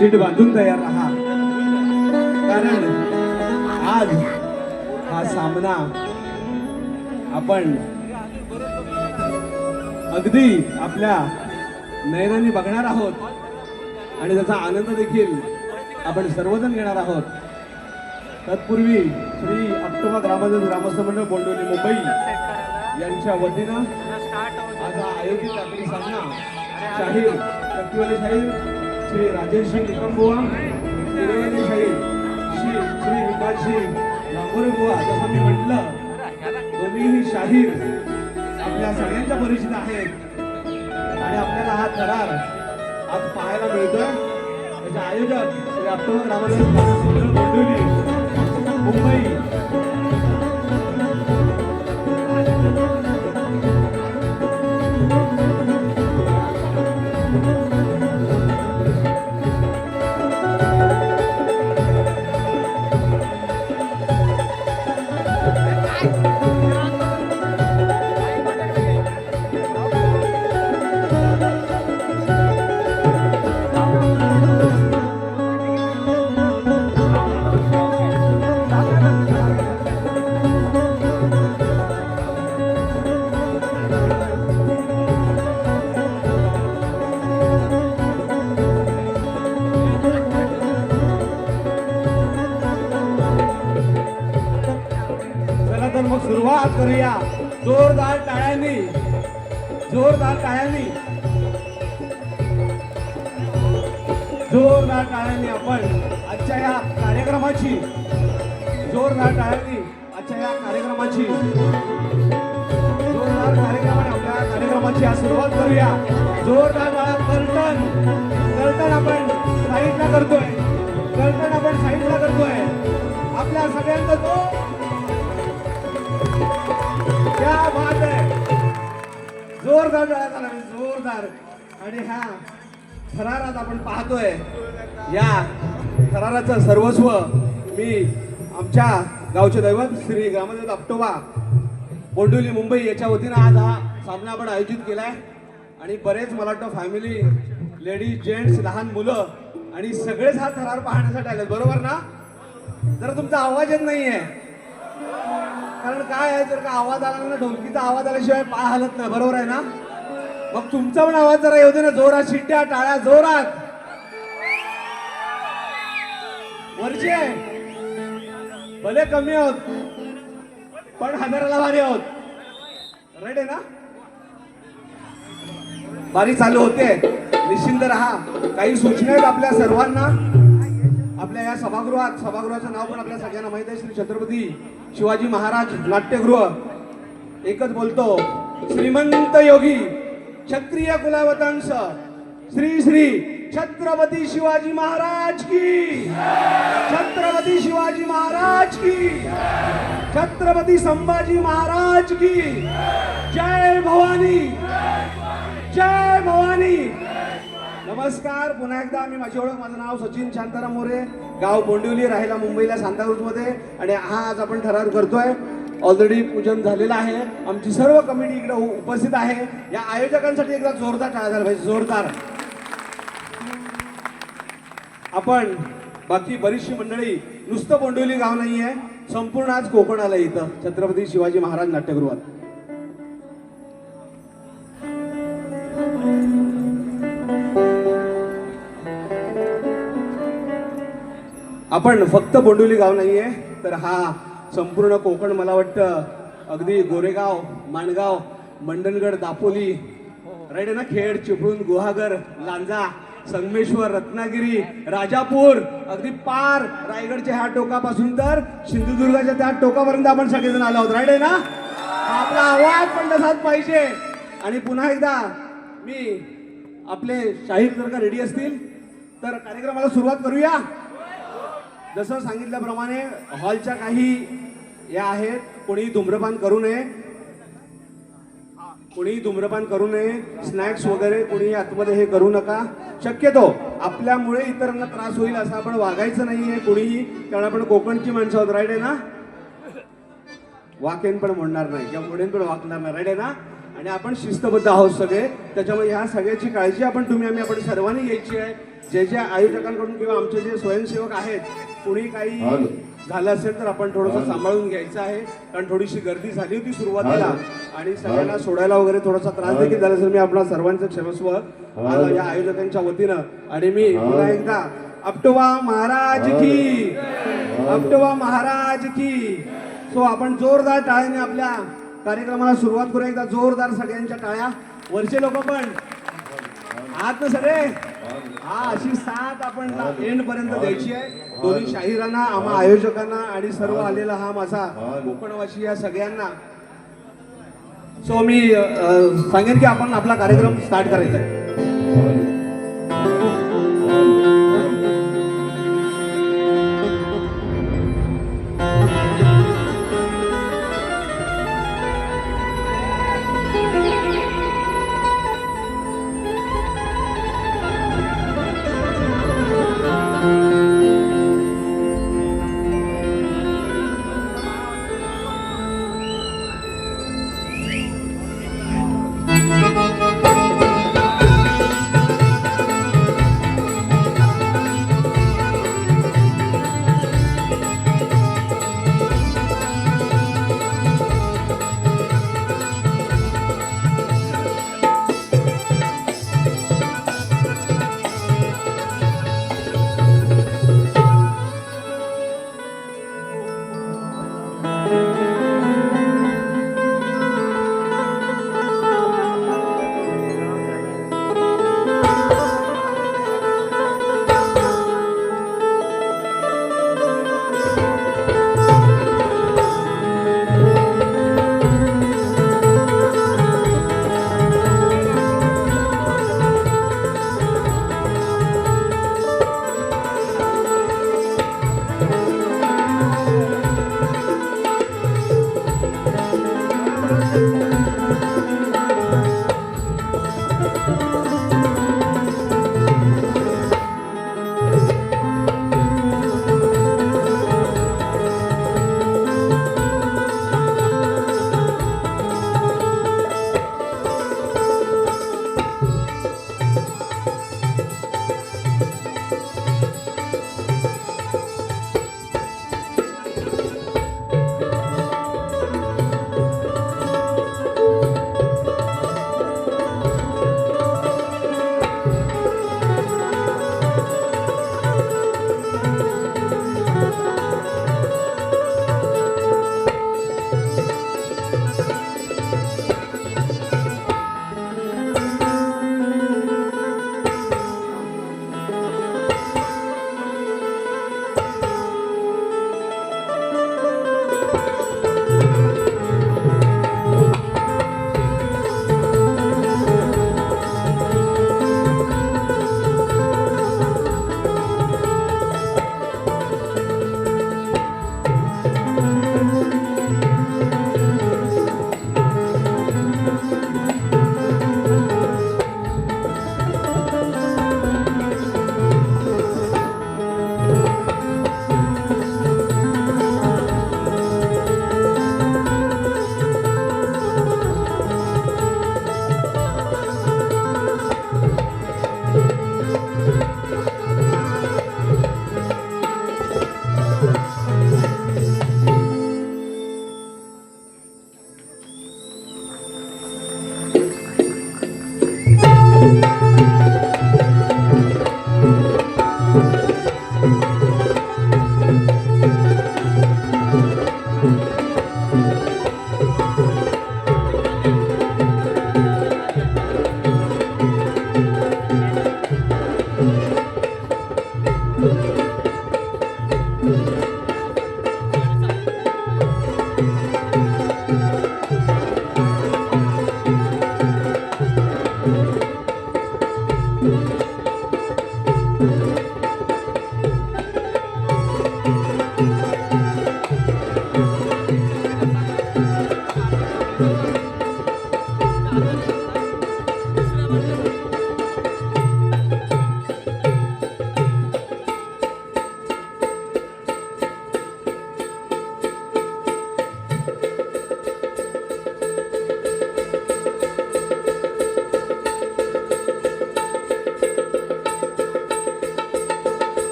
Seat बांधून तयार राहा, कारण आज हा सामना आपण अगदी आपल्या नयनांनी बघणार आहोत आणि त्याचा आनंद देखील आपण सर्वजण घेणार आहोत. तत्पूर्वी श्री अक्टोबर ग्रामस्थ मंडळ बोंडोली मुंबई यांच्या वतीनं आज हा आयोजित आपली सामना शाहीर टक्केवारी शाहीर श्री राजेशजी निकम बुवा, हिरवणी शाहीर श्री विकासजी नागोरे बुवा. जसं मी म्हटलं, दोन्हीही शाहीर आपल्या सगळ्यांच्या परिचित आहेत आणि आपल्याला हा थरार आज पाहायला मिळतोय. त्याचे आयोजक श्री अक्टोबर ग्रामस्थ मंडळ बोंडोली मुंबई. मग सुरुवात करूया जोरदार टाळ्यांनी, जोरदार टाळ्यांनी, जोरदार टाळ्यांनी आपण आजच्या या कार्यक्रमाची, जोरदार टाळ्यांनी आजच्या या कार्यक्रमाची, जोरदार कार्यक्रमाने आपल्या कार्यक्रमाची आज सुरुवात करूया. जोरदार टाळ्या. कर्तन, कर्तन आपण साईडला करतोय, कर्तन आपण साईडला करतोय. आपल्या सगळ्यांचा तो क्या बात आहे. जोरदार टाळ्या झाला, जोरदार. आणि ह्या थरारात आपण पाहतोय, या थराराचं सर्वस्व मी आमच्या गावचे दैवत श्री ग्रामदेवत अक्टोबा बोंडोली मुंबई याच्या वतीनं आज हा सामना आपण आयोजित केलाय. आणि बरेच मला वाटतं फॅमिली, लेडीज, जेंट्स, लहान मुलं आणि सगळेच हा थरार पाहण्यासाठी आले, बरोबर ना? जर तुमचा आवाज येत नाहीये, कारण काय आहे, जर का आवाज आला ना, ढोलकीचा आवाज आल्याशिवाय पाय हलत नाही, बरोबर आहे ना? मग तुमचा पण आवाज जरा येऊ दे ना, जोरात शिट्ट्या, टाळ्या जोरात. वरचे भले कमी आहोत पण हजाराला भारी आहोत. राईट आहे ना? बारी चालू होते, निश्चिंत राहा. काही सूचना आहेत आपल्या सर्वांना. आपल्या या सभागृहाचं नाव पण आपल्या सगळ्यांना माहित आहे, श्री छत्रपती शिवाजी महाराज नाट्यगृह. एकच बोलतो, श्रीमंत योगी क्षत्रिय कुलवंश श्री श्री छत्रपती शिवाजी महाराज की, छत्रपती शिवाजी महाराज की, छत्रपती संभाजी महाराज की. जय भवानी, जय भवानी. नमस्कार. पुन्हा एकदा मी माझी ओळख, माझं नाव सचिन शांताराम मोरे, गाव बोंडिवली, राहायला मुंबईला सांताक्रूजमध्ये. आणि हा आज आपण थरार करतोय. ऑलरेडी पूजन झालेलं आहे. आमची सर्व कमिटी इकडे उपस्थित आहे. या आयोजकांसाठी एकदा जोरदार टाळ्या झाला पाहिजे, जोरदार. आपण बाकी बरीचशी मंडळी, नुसतं बोंडिवली गाव नाहीये, संपूर्ण आज कोकण आलं इथं छत्रपती शिवाजी महाराज नाट्यगृहात. आपण फक्त बोंडिवली गाव नाहीये, तर हा संपूर्ण कोकण, मला वाटतं अगदी गोरेगाव, माणगाव, मंडणगड, दापोली, राईट आहे ना, खेड, चिपळूण, गुहागर, लांजा, संगमेश्वर, रत्नागिरी, राजापूर, अगदी पार रायगडच्या ह्या टोकापासून तर सिंधुदुर्गाच्या त्या टोकापर्यंत आपण सगळेजण आलो आहोत. राईट आहे ना? आपला आवाज पण तसाच पाहिजे. आणि पुन्हा एकदा मी, आपले शाहीर जर का रेडी असतील तर कार्यक्रमाला सुरुवात करूया. जसं सांगितल्याप्रमाणे हॉलच्या काही या आहेत, कोणी धूम्रपान करू नये, कोणी धूम्रपान करू नये, स्नॅक्स वगैरे कोणी आतमध्ये हे करू नका. शक्यतो आपल्यामुळे इतरांना त्रास होईल असं आपण वागायचं नाहीये कोणीही, कारण आपण कोकणची माणसं आहोत. राईट आहे ना? वाकेन पण म्हणणार नाही किंवा पुढेन पण वाकणार नाही. राईट आहे ना? आणि आपण शिस्तबद्ध आहोत सगळे. त्याच्यामुळे ह्या सगळ्याची काळजी आपण आपण सर्वांनी घ्यायची आहे. जे जे आयोजकांकडून किंवा आमचे जे स्वयंसेवक आहेत, कुणी काही झालं असेल तर आपण थोडंसं सांभाळून घ्यायचं आहे. कारण थोडीशी गर्दी झाली होती सुरुवातीला आणि सगळ्यांना सोडायला वगैरे थोडासा त्रास देखील झाला असेल. मी आपणा सर्वांचं क्षमस्व आज या आयोजकांच्या वतीनं. आणि मी पुन्हा एकदा अपटोबा महाराज की, अपटोबा महाराज की. सो आपण जोरदार टाळ्याने आपल्या कार्यक्रमाला सुरुवात करूया. एकदा जोरदार सगळ्यांच्या टाळ्या. वरचे लोक पण आहात ना सगळे. हा, अशी साथ आपण एंड पर्यंत द्यायची आहे. दोन्ही शाहिरांना, आम्हा आयोजकांना आणि सर्व आलेला हा माझा कोकणवासी या सगळ्यांना. सो मी सांगेन की आपण आपला कार्यक्रम स्टार्ट करायचा आहे.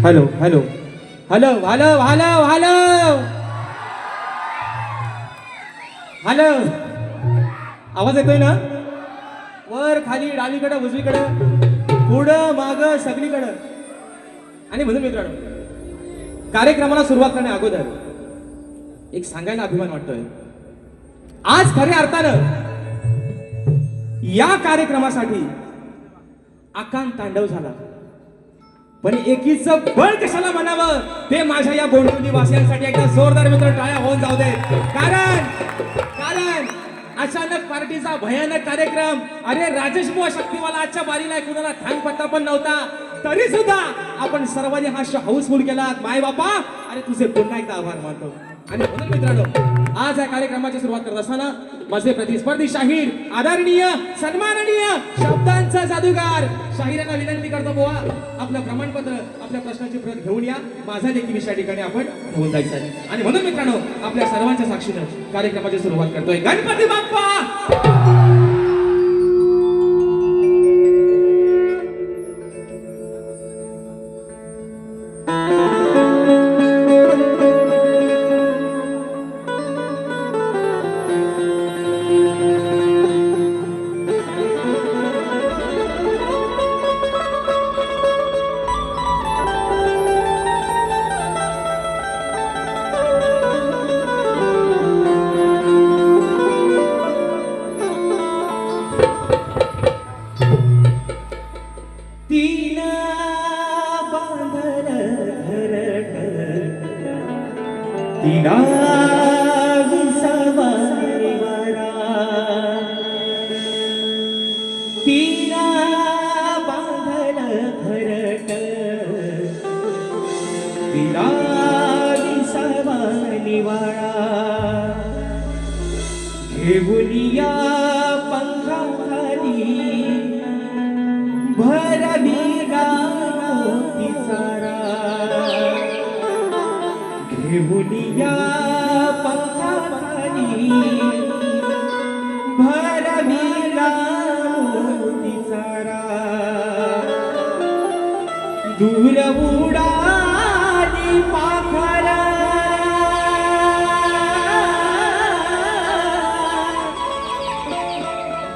Hello hello hello hello hello hello hello आवाज येतोय ना? वर खाली डावीकडं उजवीकडं पुढं माग सगळीकडं. आणि म्हणून मित्रांनो, कार्यक्रमाला सुरुवात करण्या अगोदर एक सांगायला अभिमान वाटतोय. आज खऱ्या अर्थानं या कार्यक्रमासाठी आकांत तांडव झाला, पण एकीचं बळ कशाला म्हणावं ते माझ्या या गोंडवली वासियांसाठी एकदा जोरदार मित्र टाळ्या होऊन जाऊ दे. कारण कारण अचानक पार्टीचा भयानक कार्यक्रम. अरे राजेश बुवा शक्तीवाला आजच्या बारीला कुणाला थांग पत्ता पण नव्हता, तरी सुद्धा आपण सर्वांनी हा शो हाऊसफुल केला. माय बापा, अरे तुझे पुन्हा एकदा आभार मानतो. आणि म्हणून मित्रांनो, आज या कार्यक्रमाची सुरुवात करत असताना माझे प्रतिस्पर्धी शाहीर, आदरणीय सन्माननीय शब्दांचा जादूगार शाहीर यांना विनंती करतो, बुवा आपलं प्रमाणपत्र आपल्या प्रश्नाची प्रत घेऊन या. माझा देखील विषया ठिकाणी आपण घेऊन जायचं आहे. आणि म्हणून मित्रांनो, आपल्या सर्वांच्या साक्षीनं कार्यक्रमाची सुरुवात करतोय. गणपती बाप्पा. घेऊनिया पंखाखाली भरविला मोतीचारा, घेऊनिया पंखाखाली भरविला मोतीचारा, दूर उडाली पाखरा,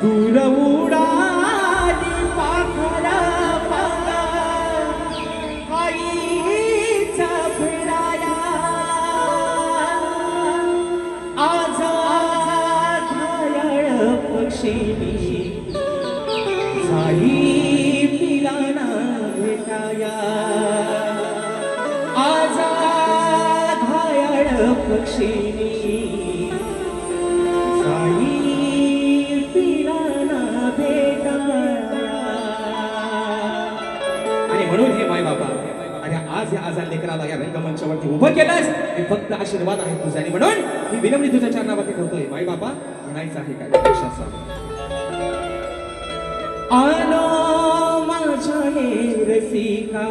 दूर उडाली पाखरा, पाला आईचा फिराया, आझाद घायाळ पक्षीनी साई पिलाना भेटाया, आझाद घायाळ पक्षीनी साई म्हणून हे माय बाबा, आणि आज या आजाद लेकराला या रंगमंचावरती उभं केलंस, हे फक्त आशीर्वाद आहे तुझा. आणि म्हणून ही विनम्री तुझ्या चरणावरती ठेवतोय. माय बाबा, म्हणायचं आहे काय लक्षात आलो माझ्या रसिका,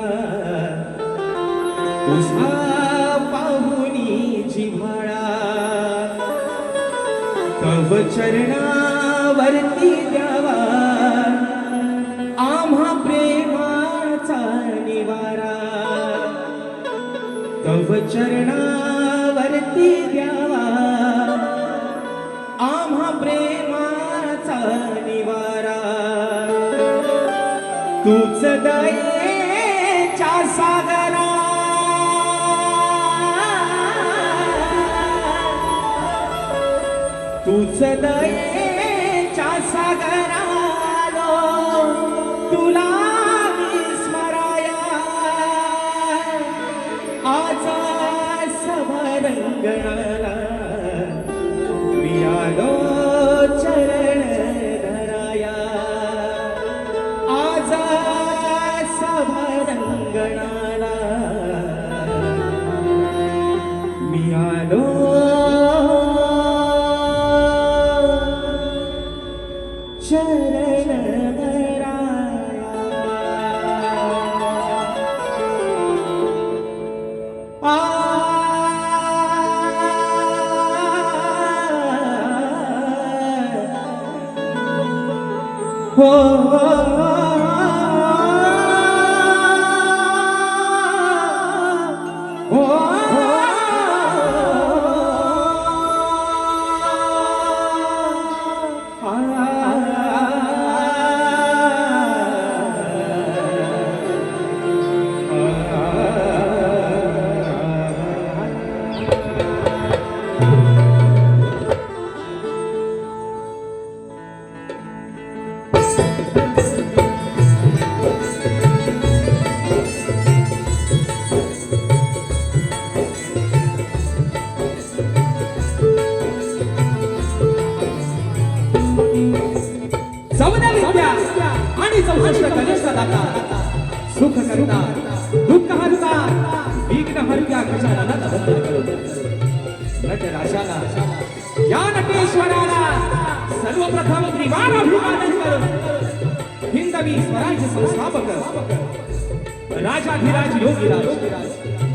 तुझा पाहुनी जिव्हाळा, तव चरणावरती द्यावा आम्हा प्रेमाचा निवारा, तव चरणावरती द्यावा आम्हा प्रेमाचा निवारा, तूच दयेच्या सागरा, तूच दयेच्या सागरालो तुला विस्मराया, आज सभारंगणाला मी आलो चरण धराया, आज सभारंगणाला मी आलो चरण धराया. हो करता दुःख हरता विघ्न हरत्या गजाननाला वंदन करू. नटराजाला या नटेश्वराला सर्वप्रथम त्रिवार अभिवादन करू. हिंदवी स्वराज्य संस्थापक राजाधिराज योगीराज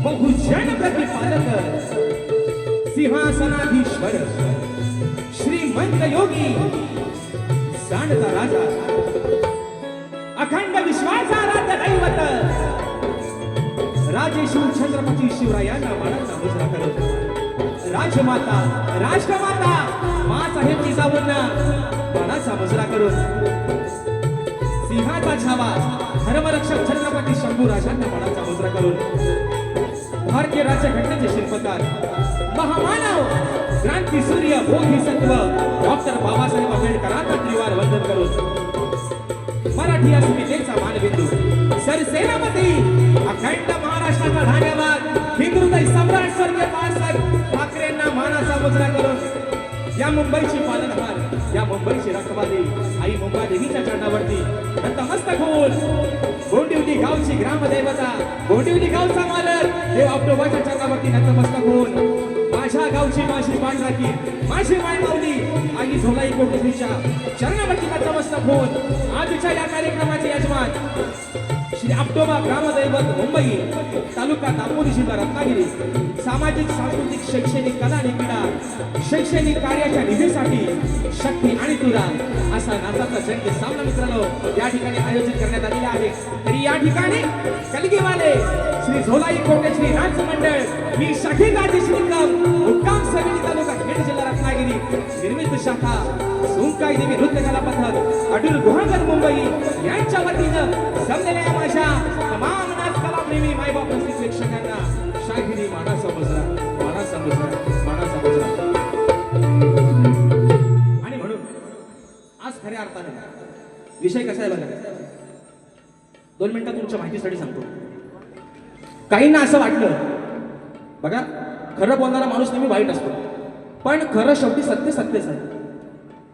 बहुजन प्रतिपालक सिंहासनाधीश्वर श्रीमंत योगी जाणता राजा अखंड विश्वासाराध्य दैवत राजेश्वर छत्रपती शिवरायांना मानाचा मुजरा करत राजमाता राष्ट्रमाता मासाहेब जिजाऊंना मानाचा मुजरा करून सिंहाचा छावा धर्मरक्षक छत्रपती शंभूराजांना मानाचा मुजरा करून भारतीय राज्यघटनेचे शिल्पकार महामानव क्रांती सूर्य बोधिसत्व डॉक्टर बाबासाहेब आंबेडकरांना त्रिवार वंदन करून मराठी अस्मितेचा मानबिंदू सरसेनापती अखंड महाराष्ट्राचा धान्यवाद हिंदुहृदय सम्राट स्वर्गीय बाळासाहेब ठाकरेंना मानाचा मुजरा करून या मुंबईची पालनहार या मुंबईची रखवाली आई मुंबादेवीच्या चरणावरती नतमस्तक होऊन गोंदिवली गावची ग्रामदेवता गोंदिवली गावचा मालक देव ऑक्टोबरच्या चरणावरती नतमस्तक होऊन माझ्या गावची माझी पांढराकी माझी माय माऊली आई झोलाई कोटेश्वरीच्या चरणावरती नतमस्तक होऊन आजच्या या कार्यक्रमाचे यजमान श्री ऑक्टोबर ग्रामदैवत मुंबई तालुका दापोली जिल्हा रत्नागिरी सामाजिक सांस्कृतिक शैक्षणिक कला आणि क्रीडा शैक्षणिक कार्याच्या निधीसाठी शक्ती आणि तुरा असा नाचाचा जंगी सामना मित्रांनो या ठिकाणी आयोजित करण्यात आलेला आहे. तरी या ठिकाणी कलगीवाले श्री झोलाई कोटेश्वरी नाच मंडळ मी शाखी गाजी श्रीकम मुक्काम समिती तालुका खेड जिल्हा रत्नागिरी निर्मित शाखा सुंकाई देवी नृत्य कला पथक अटूल गुहागर मुंबई यांच्या वतीनं जमलेल्या माझ्या तमाम नाच कलाप्रेमी मायबाप रसिक प्रेक्षकांना शाहिरी मानाचा मुजरा मानाचा मुजरा मानाचा मुजरा. आणि म्हणून आज खऱ्या अर्थाने विषय कसा आहे बघा 2 मिनिटं तुमच्या माहितीसाठी सांगतो. काहींना असं वाटलं बघा खरं बोलणारा माणूस नेहमी वाईट असतो पण खरं शेवटी सत्य सत्यच आहे.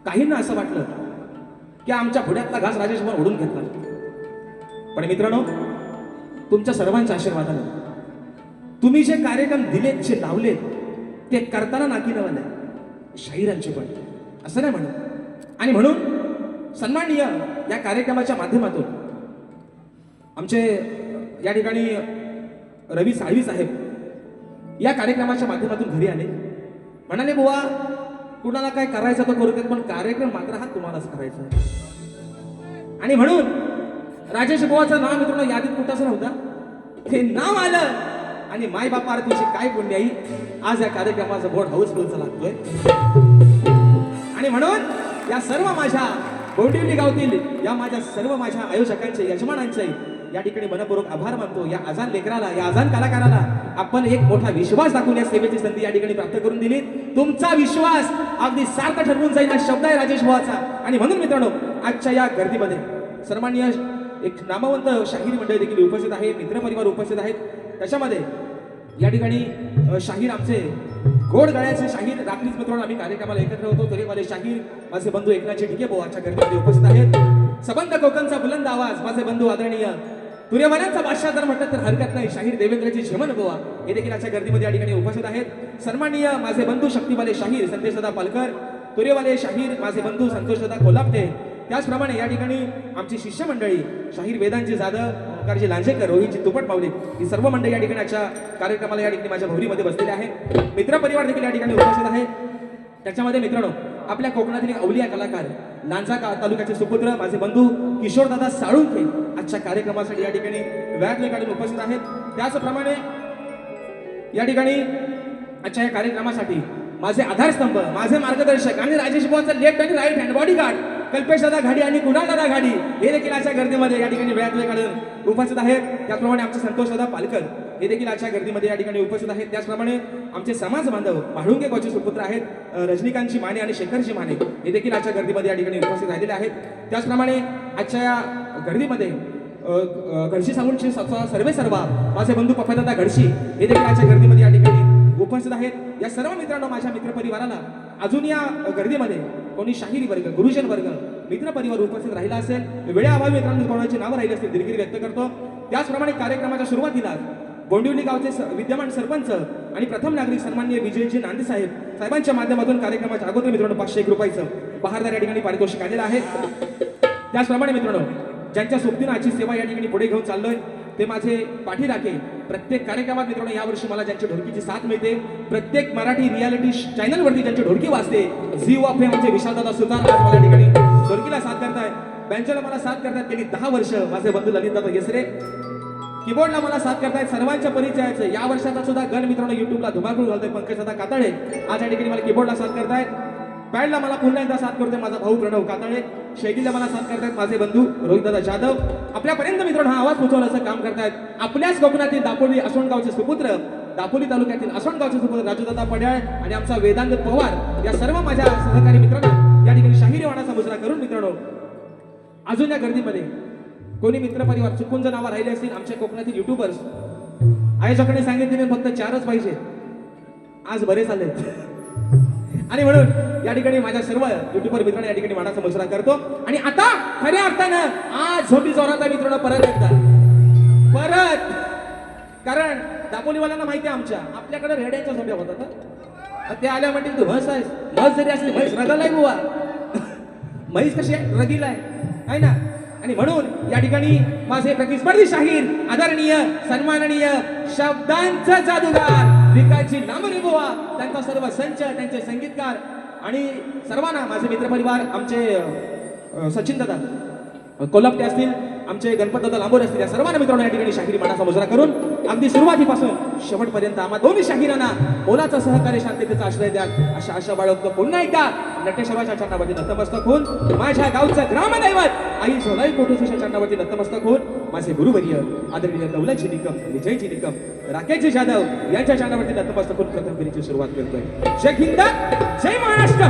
काहींना असं वाटलं की आमच्या घोड्यातला घास राजेश कुमार ओढून घेतला पण मित्रांनो तुमच्या सर्वांच्या आशीर्वादाने तुम्ही जे कार्यक्रम दिलेत जे लावलेत ते करताना नाकी नवले शाहिरांचे पण असं नाही म्हणत. आणि म्हणून सन्माननीय या कार्यक्रमाच्या माध्यमातून आमचे या ठिकाणी रवी साळवी साहेब या कार्यक्रमाच्या माध्यमातून घरी आले म्हणाले बुवा कुणाला काय करायचं तर करू देत पण कार्यक्रम मात्र हा तुम्हालाच करायचा आहे. आणि म्हणून राजेश बुवाचं नाव मित्रांनो यादीत कुठंच नव्हतं ते नाव आलं आणि माय बापा तुझी काय पुण्याई आज या कार्यक्रमाचा बोर्ड हाऊसफुलचा लागतोय. आणि म्हणून या सर्व माझ्या गोंदिवली गावतील या माझ्या सर्व माझ्या आयोजकांचे यजमानांचे या ठिकाणी मनपूर्वक आभार मानतो. या आजान लेकराला या आजान कलाकाराला आपण एक मोठा विश्वास दाखवून या सेवेची संधी या ठिकाणी प्राप्त करून दिली. तुमचा विश्वास अगदी सार्थ ठरवून जाईल हा शब्द आहे राजेश बुवाचा. आणि म्हणून मित्रांनो आजच्या या गर्दीमध्ये सर्वमान्य एक नामवंत शाहीर मंडळ देखील उपस्थित आहे मित्रपरिवार उपस्थित आहेत. त्याच्यामध्ये या ठिकाणी शाहीर आमचे गोड गळ्याचे शाहीर रात्रीच मित्रांनो आम्ही कार्यक्रमाला एकत्र होतो तरी माझे शाहीर माझे बंधू एकनाथजी ढिके बुवा आजच्या गर्दीमध्ये उपस्थित आहेत. सबंध कोकणचा बुलंद आवाज माझे बंधू आदरणीय तुर्यवाल्यांचा बादशाह जर म्हटलं तर हरकत नाही शाहीर देवेंद्रजी झेमन बुवा हे देखील आजच्या गर्दीमध्ये या ठिकाणी उपस्थित आहेत. सन्माननीय माझे बंधू शक्तीवाले शाहीर संदेशदा पालकर तुर्यवाले शाहीर माझे बंधू संतोषदा कोल्हापटे त्याचप्रमाणे या ठिकाणी आमची शिष्य मंडळी शाहीर वेदांची जाधव ओंकारजी लांजेकर रोहितजी तुपट माऊली ही सर्व मंडळी या ठिकाणी आजच्या कार्यक्रमाला या ठिकाणी माझ्या भोवरीमध्ये बसलेले आहे. मित्रपरिवार देखील या ठिकाणी उपस्थित आहे. त्याच्यामध्ये मित्रांनो आपल्या कोकणातील एक अवलिया कलाकार लांजा तालुक्याचे सुपुत्र माझे बंधू किशोरदादा साळुंखे आजच्या कार्यक्रमासाठी या ठिकाणी वेळात काढून उपस्थित आहेत. त्याचप्रमाणे या ठिकाणी आजच्या या कार्यक्रमासाठी माझे आधारस्तंभ माझे मार्गदर्शक आणि राजेश बुवाचा लेफ्ट आणि राईट हँड बॉडीगार्ड कल्पेश दादा घाडी आणि कुणाल दादा घाडी हे देखील आजच्या गर्दीमध्ये या ठिकाणी वेळात काढून उपस्थित आहेत. त्याचप्रमाणे आमचे संतोष दादा पालकर हे देखील आजच्या गर्दीमध्ये या ठिकाणी उपस्थित आहेत. त्याचप्रमाणे आमचे समाज बांधव म्हाळुंगे गावचे सुपुत्र आहेत रजनीकांतजी माने आणि शेखरजी माने हे देखील आजच्या गर्दीमध्ये या ठिकाणी उपस्थित राहिलेले आहेत. त्याचप्रमाणे आजच्या या गर्दीमध्ये घडशी सांगून सर्वे सर्वा माझे बंधू पप्पादादा घडशी हे देखील आजच्या गर्दीमध्ये या ठिकाणी उपस्थित आहेत. या सर्व मित्रांनो माझ्या मित्रपरिवाराला अजून या गर्दीमध्ये कोणी शाहिरी वर्ग गुरुजन वर्ग मित्रपरिवार उपस्थित राहिला असेल वेळेअभावी मित्रांनो कोणाची नावं राहिली असतील दिलगिरी व्यक्त करतो. त्याचप्रमाणे कार्यक्रमाच्या सुरुवातीला बोंडिवली गावचे विद्यमान सरपंच आणि प्रथम नागरिक सन्माननीय विजयजी नांदे साहेबांच्या माध्यमातून कार्यक्रमाच्या अगोदर मित्रांनो 501 रुपयाचं बहारदार या ठिकाणी पारितोषिक आलेलं आहे. त्याचप्रमाणे मित्रांनो ज्यांच्या सोबतीनं आजची सेवा या ठिकाणी पुढे घेऊन चाललोय ते माझे पाठीराखे. प्रत्येक कार्यक्रमात मित्रांनो यावर्षी मला ज्यांची ढोलकीची साथ मिळते, प्रत्येक मराठी रियालिटी चॅनलवरती ज्यांची ढोलकी वाजते, झी ऑफ आमचे विशालदादा सुतार आज मला या ठिकाणी ढोलकीला साथ करतायत. बँचला मला साथ करतायत गेली 10 वर्ष माझे बंधू ललितदादा येसरे. कीबोर्डला मला साथ करतायत सर्वांच्या परिचयाचं या वर्षाचा सुद्धा गण मित्रांनो युट्यूबला धुमाकूळ घालतोय पंकजदादा काताळे आज या ठिकाणी मला कीबोर्डला साथ करतायत. पॅडला मला पुन्हा एकदा साथ करतोय माझा भाऊ प्रणव काताळे. शैलीला मला साथ करतायत माझे बंधू रोहितदादा जाधव. आपल्यापर्यंत मित्रांनो हा आवाज पोहोचवण्याचं काम करतायत आपल्याच कोकणातील दापोली आसोणगावचे सुपुत्र, दापोली तालुक्यातील आसोणगावचे सुपुत्र राजूदादा पड्याळ आणि आमचा वेदांत पवार या सर्व माझ्या सहकारी मित्रांना या ठिकाणी शाहिरी वाणाचा मुजरा करून मित्रांनो अजून या गर्दीमध्ये कोणी मित्रपरिवार चुकून जर नावं राहिले असतील आमच्या कोकणातील युट्यूबर्स आयोजकांनी सांगितलेले फक्त 4च पाहिजे, आज बरेच आले आणि म्हणून या ठिकाणी माझ्या सर्व युट्यूबर मित्रांना या ठिकाणी मानाचा मुजरा करतो. आणि आता खऱ्या अर्थानं आज झोपी जोराचा मित्रांनो परत कारण दापोलीवाल्यांना माहिती आहे आपल्याकडे रेड्यांच्या झोप्या होतात. ते आल्या म्हणतील तू म्हस आहेस, म्हस जरी असली म्हैस रगलाय बुवा म्हैस कशी आहे रगीला आहे ना. आणि म्हणून या ठिकाणी माझे प्रतिस्पर्धी शाहीर आदरणीय सन्माननीय शब्दांचा जादूगार विकासजी लांबरे बुवा, त्यांचा सर्व संच, त्यांचे संगीतकार आणि सर्वांना माझे मित्रपरिवार आमचे सचिन दादा कोल्हापटे असतील, आमचे गणपतदादा लांबोरे असतील, या सर्वांना मित्रांनो या ठिकाणी शाहिरी मानाचा मुजरा करून अगदी सुरुवातीपासून शेवटपर्यंत आम्हा दोन्ही शाहिरांना मोलाचा सहकार्य शांततेचा आश्रय द्या अशा आशा बाळगतो. पुन्हा एकदा नटेश्वराच्या चरणावरती नतमस्तक होऊन माझ्या गावचं ग्रामदैवत आई झोलाई कोटेश्वराच्या चरणावरती नतमस्तक होऊन माझे गुरुवर्य आदरणीय दौलतजी निकम, विजयजी निकम, राकेशजी जाधव यांच्या चरणावरती नतमस्तक होऊन प्रथम फेरीची सुरुवात करतोय. जय हिंद, जय महाराष्ट्र.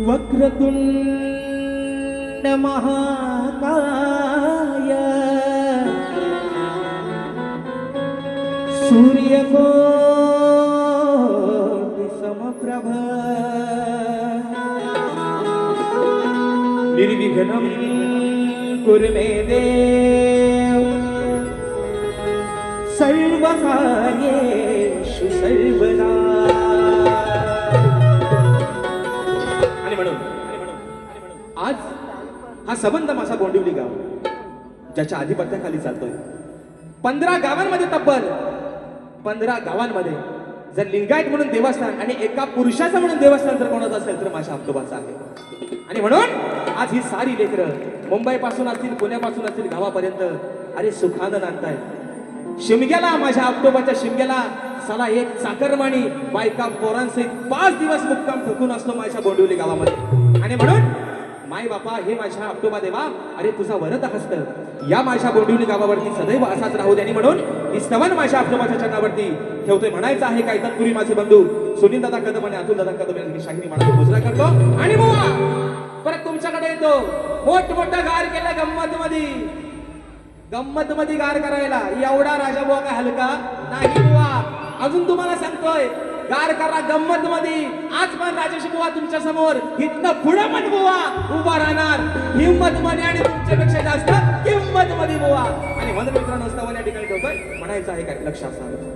वक्रतुंड महाकाय सूर्यकोटि समप्रभ निर्विघ्नं कुरु मे देव सर्वकार्येषु सर्वदा. आज हा संबंध माझा बोंडिवली गाव ज्याच्या आधिपत्याखाली चालतोय. 15 गावांमध्ये तब्बल 15 गावांमध्ये जर लिंगायत म्हणून देवस्थान आणि एका पुरुषाचं म्हणून देवस्थान जर कोणाचं असेल तर माझ्या आप्तोबाचं आहे. आणि म्हणून आज ही सारी लेकरं मुंबईपासून असतील, पुण्यापासून असतील, गावापर्यंत अरे सुखानं नांदताय. शिमग्याला माझ्या आप्तोबाच्या शिमग्याला साला एक चाकरमानी बायका पोरांसहित 5 दिवस मुक्काम ठोकून असतो माझ्या बोंडिवली गावामध्ये. आणि म्हणून माय बापा हे माझ्या आप्तोबा देवा अरे तुझा वरद हस्त या माझ्या बोंडिवली गावावरती सदैव असाच राहू दे. आणि म्हणून ही स्तवन माझ्या आप्तोबाच्या चरणावरती ठेवतोय. म्हणायचं आहे का इतपूर्वी माझे बंधू सुनील दादा कदम आणि अतुल दादा कदम यांनी शाहिरी मानाचा मुजरा करतो. आणि बुवा परत तुमच्याकडे येतो मोठमोठं गार केलं गंमत मध्ये गार करायला. एवढा राजा बुवा काय हलका नाही बुवा. अजून तुम्हाला सांगतोय गार करा गंमत मध्ये. आज पण राजेश बुवा तुमच्या समोर इथनं पुढे पण बुवा उभा राहणार हिंमत मध्ये आणि तुमच्यापेक्षा जास्त किंमत मध्ये बुवा. आणि म्हणून मित्रांनो स्तवन या ठिकाणी ठेवतोय. म्हणायचं आहे काय लक्ष असावं.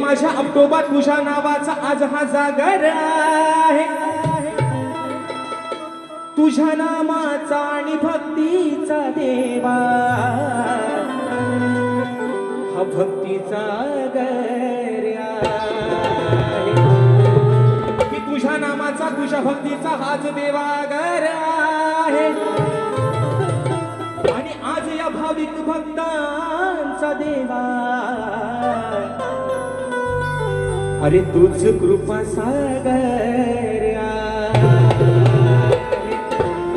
माझ्या ऑक्टोबर तुझ्या नावाचा आज हा जागर आहे. तुझ्या नामाचा आणि भक्तीचा देवा हा भक्तीचा गर आहे. की तुझ्या नामाचा तुझ्या भक्तीचा हाच देवागर आहे. आणि आज या भाविक भक्तांचा देवा अरे तुझ कृपा सागर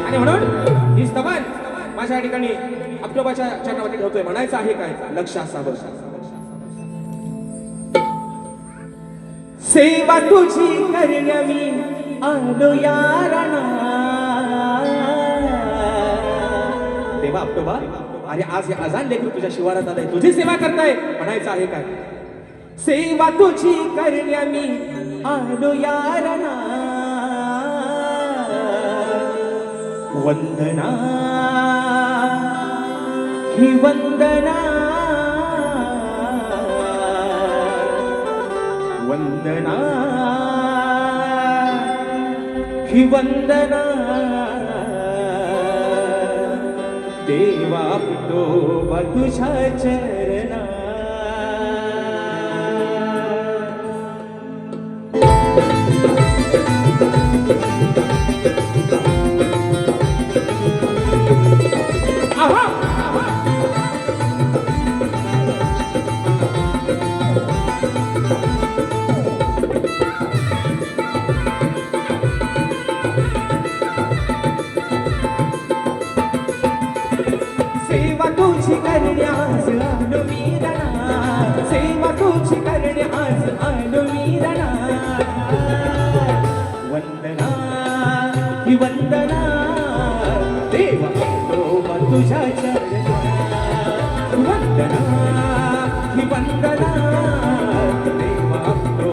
आणि म्हणून ही स्तवन माझ्या ठिकाणी ऑक्टोबरच्या चरणावरती ठेवतोय. म्हणायचं आहे काय लक्ष असावं. सेवा तुझी करण्या मी आलो या रणात. देवा ऑक्टोबर अरे आज हे अजान लेकरू तुझ्या शिवारात आलंय, तुझी सेवा करताय. म्हणायचं आहे काय सेवा तुझी करण्या मी आलो या रणात. वंदना ही वंदना वंदना ही वंदना देवा तो तुझ्या चरणा. सेवा तुझी करण्यास आलो मी रणात. सेवा तुझी करण्यास आलो मी रणात. वंदना ही वंदना देवा तो तुझ्या चरणा. वंदना ही वंदना देवा तो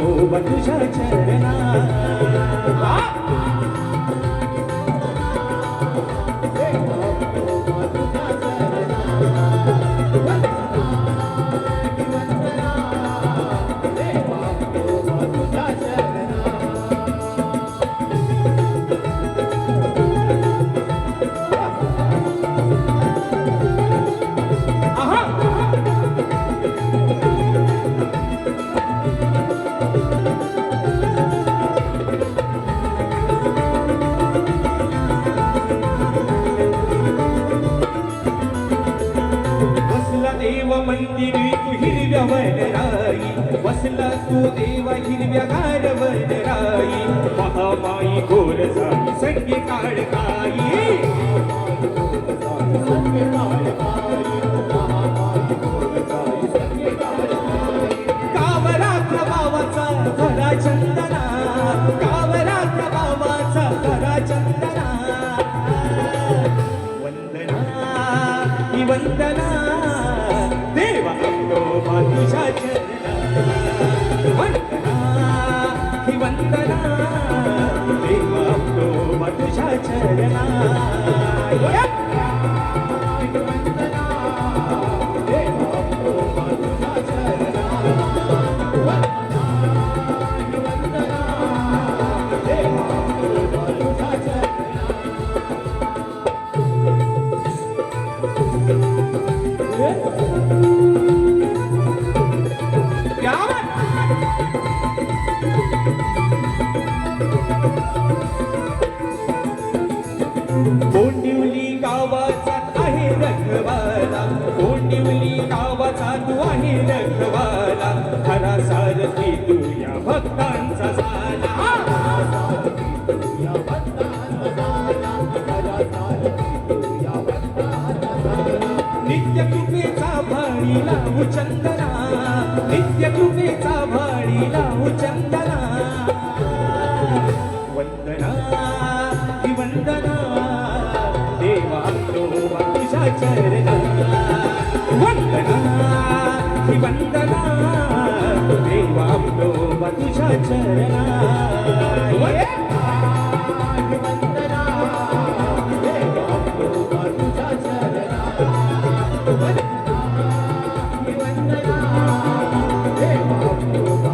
तुझ्या चरणा. देव मंदिरी तू हिरव्या वनराई. बसला तू देवा हिरव्या गार वनराई. महामाई गोर साई संगी काळकाई. कावरा प्रभावाचा खरा चंदना. कावरा प्रभावाचा खरा चंदना. वंदना ही वंदना देवा ऑक्टोबर तुझ्या चरणा. वंदना ही वंदना देवा ऑक्टोबर तुझ्या चरणा. कोंडिवली गावाचा आहे रखवाला. कोंडिवली गावाचा तू आहे रखवाला. खरा सारथी तू या भक्तांचा झाला. नित्य कृपेचा भाळी लावू चंदना. नित्य कृपेचा भाळी लावू चंदना. वंदना ही वंदना देवा ऑक्टोबर तुझ्या चरणा. वंदना ही वंदना देवा ऑक्टोबर तुझ्या चरणा. वंदना देवा ऑक्टोबर तुझ्या चरणा. वंदना ही वंदना देवा ऑक्टोबर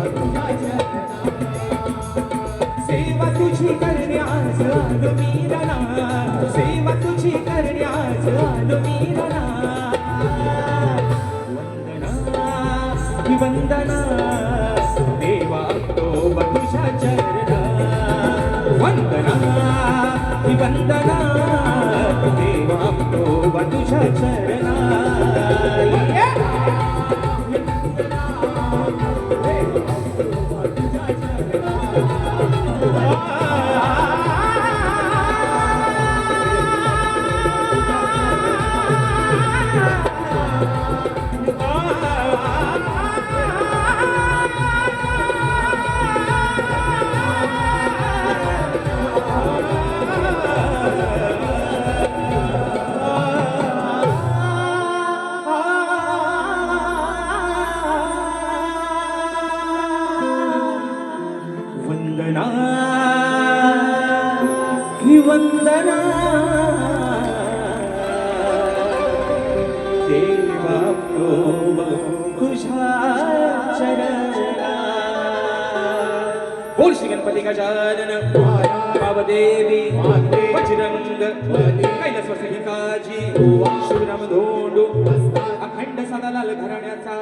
वंदना देवा तो तुझ्या चरणा वंदना ही वंदना देवा तुझ्या चरणा बोल श्री गणपती गजानन देवी बजरंग कैलासवासी काजी शिवराम धोंडू अखंड सदालाल घराण्याचा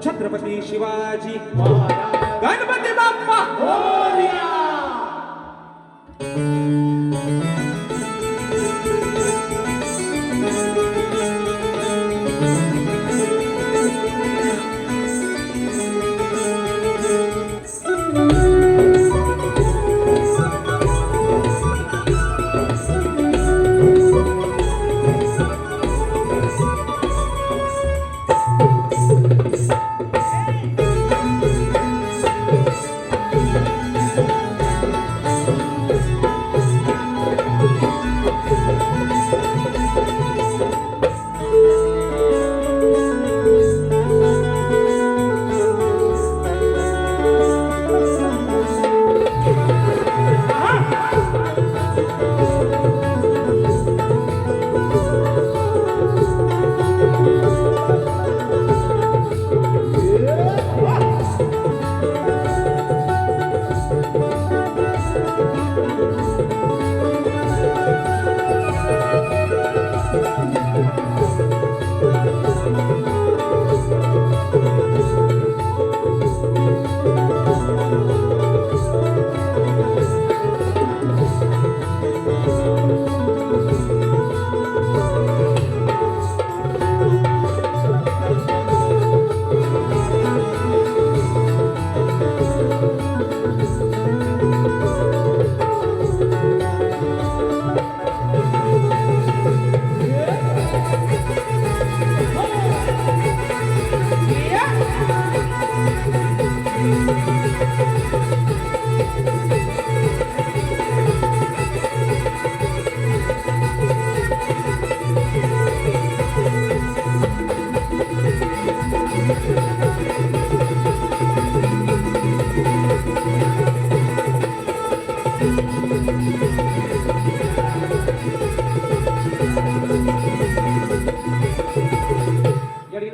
छत्रपती शिवाजी गणपती बाप्पा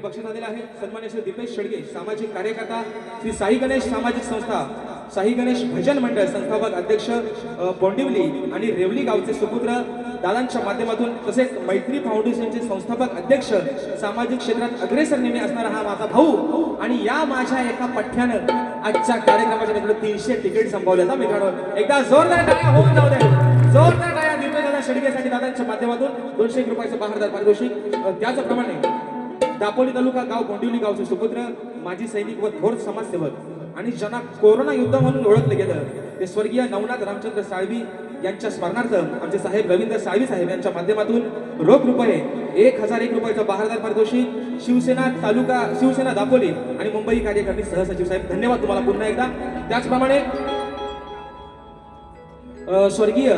बक्षीस आलेला आहे सन्मान्य श्री दीपेश शेडगे सामाजिक कार्यकर्ता श्री साई गणेश सामाजिक संस्था साई गणेश भजन मंडळ संस्थापक अध्यक्ष बोंडिवली आणि रेवली गावचे सुपुत्र दादांच्या माध्यमातून तसेच मैत्री फाउंडेशनचे संस्थापक अध्यक्ष सामाजिक क्षेत्रात अग्रेसर नेहमी असणारा हा माझा भाऊ आणि या माझ्या एका पठ्ठ्यानं आजच्या कार्यक्रमाच्या निकडे 300 तिकीट संपवले मित्रांनो एकदा जोरदार टाळ्या होऊन जाऊ दे जोरदार टाळ्या दीपेश दादा शेडगेसाठी दादांच्या माध्यमातून 201 रुपयाचं बहारदार पारितोषिक त्याचप्रमाणे दापोली तालुका गाव बोंडिवली गावचे सुपुत्र माजी सैनिक व थोर समाजसेवक आणि ज्यांना कोरोना युद्ध म्हणून ओळखले गेलं ते स्वर्गीय नवनाथ रामचंद्र साळवी यांच्या स्मरणार्थ आमचे साहेब रवींद्र साळवी साहेब यांच्या माध्यमातून रोख रुपये 1001 रुपयाचं बहारदार पारितोषिक शिवसेना तालुका शिवसेना दापोली आणि मुंबई कार्यकारिणी सहसचिव साहेब धन्यवाद तुम्हाला पुन्हा एकदा त्याचप्रमाणे स्वर्गीय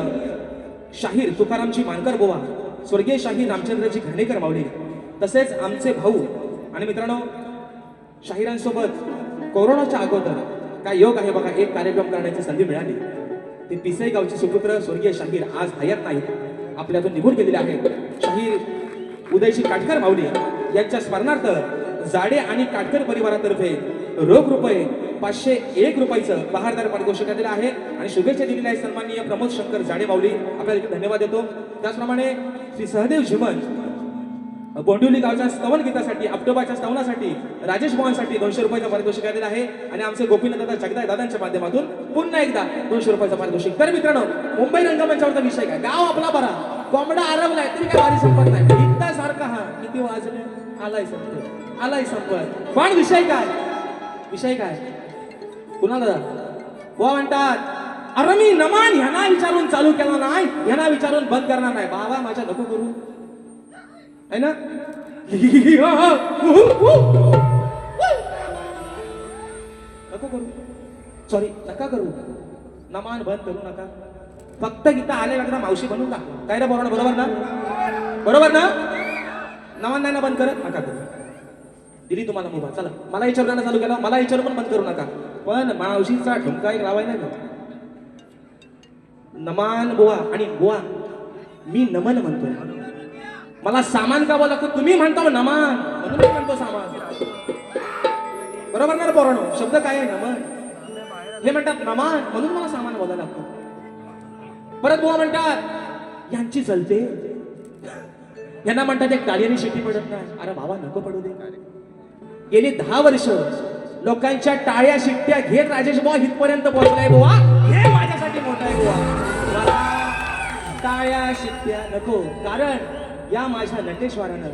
शाहीर तुकारामजी मानकर बोवा स्वर्गीय शाहीर रामचंद्रजी घाणेकर माऊली तसेच आमचे भाऊ आणि मित्रांनो शाहिरांसोबत कोरोनाच्या अगोदर काय योग आहे बघा एक कार्यक्रम करण्याची संधी मिळाली ते पिसई गावचे सुपुत्र स्वर्गीय शाहीर आज हयात नाहीत आपल्यातून निघून गेलेले आहेत शाहीर उदयजी काटकर माऊली यांच्या स्मरणार्थ जाडे आणि काटकर परिवारातर्फे रोख रुपये 501 रुपयाचं बहारदार पारितोषिक दिलेलं आहे आणि शुभेच्छा दिलेल्या आहे सन्माननीय प्रमोद शंकर जाडे माऊली आपल्याला धन्यवाद देतो त्याचप्रमाणे श्री सहदेव झिमन बोंडिवली गावच्या स्तवन गीतासाठी, अपटोबाच्या स्तवनासाठी, राजेश मोहनसाठी 200 रुपयाचं पारितोषिक आलेलं आहे आणि आमचे गोपीनाथ दादा जगदाय दादांच्या माध्यमातून पुन्हा एकदा 200 रुपयाचं पारितोषिक. तर मित्रांनो, मुंबई रंगमंचावरचा विषय काय, गाव आपला बरा, कोंबडा आरवलाय तरी काय वारी संपत नाही, इतका सारखा हा किती वाजले आलाय संपत, आलाय संपत. पण विषय काय, विषय काय कुणाला दादा बुवा म्हणतात, अरे मी नमान ह्यांना विचारून चालू केला नाही, ह्यांना विचारून बंद करणार नाही. बाबा माझ्या नको करू है ना, नको करू, सॉरी नका करू, नमान बंद करू नका. फक्त गीता आल्या वगैरे मावशी बनवून टाकू काय रे, बरोबर ना, बरोबर ना. नमान नाही ना बंद करत, नका करू. दिली तुम्हाला मुभा, चला मला विचारून चालू केला, मला विचारून पण बंद करू नका. पण मावशीचा ठुमका एक लावायला ना, नमान बुवा आणि बुवा मी नमन म्हणतोय. मला सामान का बोला, तुम्ही म्हणता नमान म्हणून मी म्हणतो सामान. बरोबर ना पोरांनो, शब्द काय आहे नमन, हे म्हणतात नमान म्हणून मला सामान बोलायला लागतं. परत बुवा म्हणतात यांची चलते, यांना म्हणतात एक टाळ्याने शिटी पडत नाही. अरे बाबा नको पडू दे. गेली 10 वर्ष लोकांच्या टाळ्या शिट्ट्या घेत राजेश बुवा इथपर्यंत पोहोचलाय बुवा, हे माझ्यासाठी मोठं आहे बुवा. मला टाळ्या शिट्ट्या नको, कारण या माझ्या नटेश्वरानं,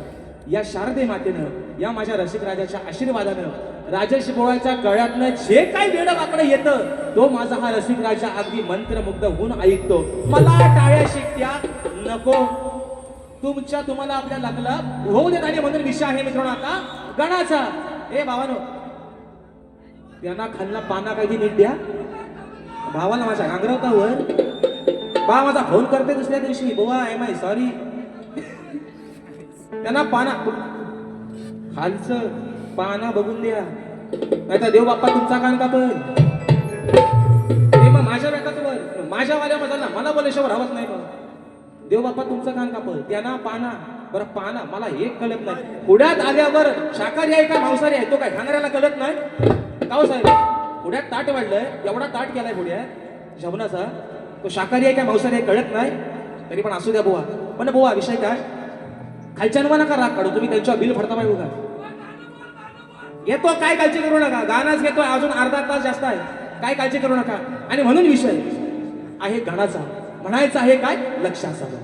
या शारदे मातेनं, या माझ्या रसिक राजाच्या आशीर्वादानं राजेश बुवाच्या गळ्यातनं जे काही वेड वाकडं येतं, तो माझा हा रसिक राजा अगदी मंत्रमुग्ध होऊन ऐकतो. मला टाळ्या शिट्ट्या नको, तुम्हाला आपल्या लागला होऊ देत. आणि म्हणून विषय आहे मित्रांनो आता गणाचा. ए भावानो, त्यांना खाल्ला पाना काही नीट द्या. भावाला माझ्या गांगरवतावर बा माझा फोन करते दुसऱ्या दिवशी, बुवा एम आय सॉरी, त्यांना पाना खालचं पाना बघून द्या, नाही तर देव बाप्पा तुमचा कान कापल. ते मग माझ्या वेळावर माझ्या वाल्या मजाला मला बोलेश्वर हवत नाही. मग देव बाप्पा तुमचं कान कापल, त्यांना पाना. बरं पाना मला एक कळत नाही, पुढ्यात आल्यावर शाकाहारी आहे का मांसाहारी आहे तो काय खाणाऱ्याला कळत नाही. का साहेब पुढ्यात ताट वाढलंय, एवढा ताट केलाय पुढ्यात जेवणाचा, तो शाकाहारी आहे का मांसाहारी आहे कळत नाही. तरी पण असू द्या बुवा. पण बुवा विषय काय, खालच्या नका राग काढू, तुम्ही त्यांच्यावर बिल भरता पाहिजे का येतो, काय काळजी करू नका. गाणाच घेतोय अजून अर्धा तास जास्त आहे, काय काळजी करू नका. आणि म्हणून विषय आहे गाण्याचा, म्हणायचं आहे काय लक्ष असावं.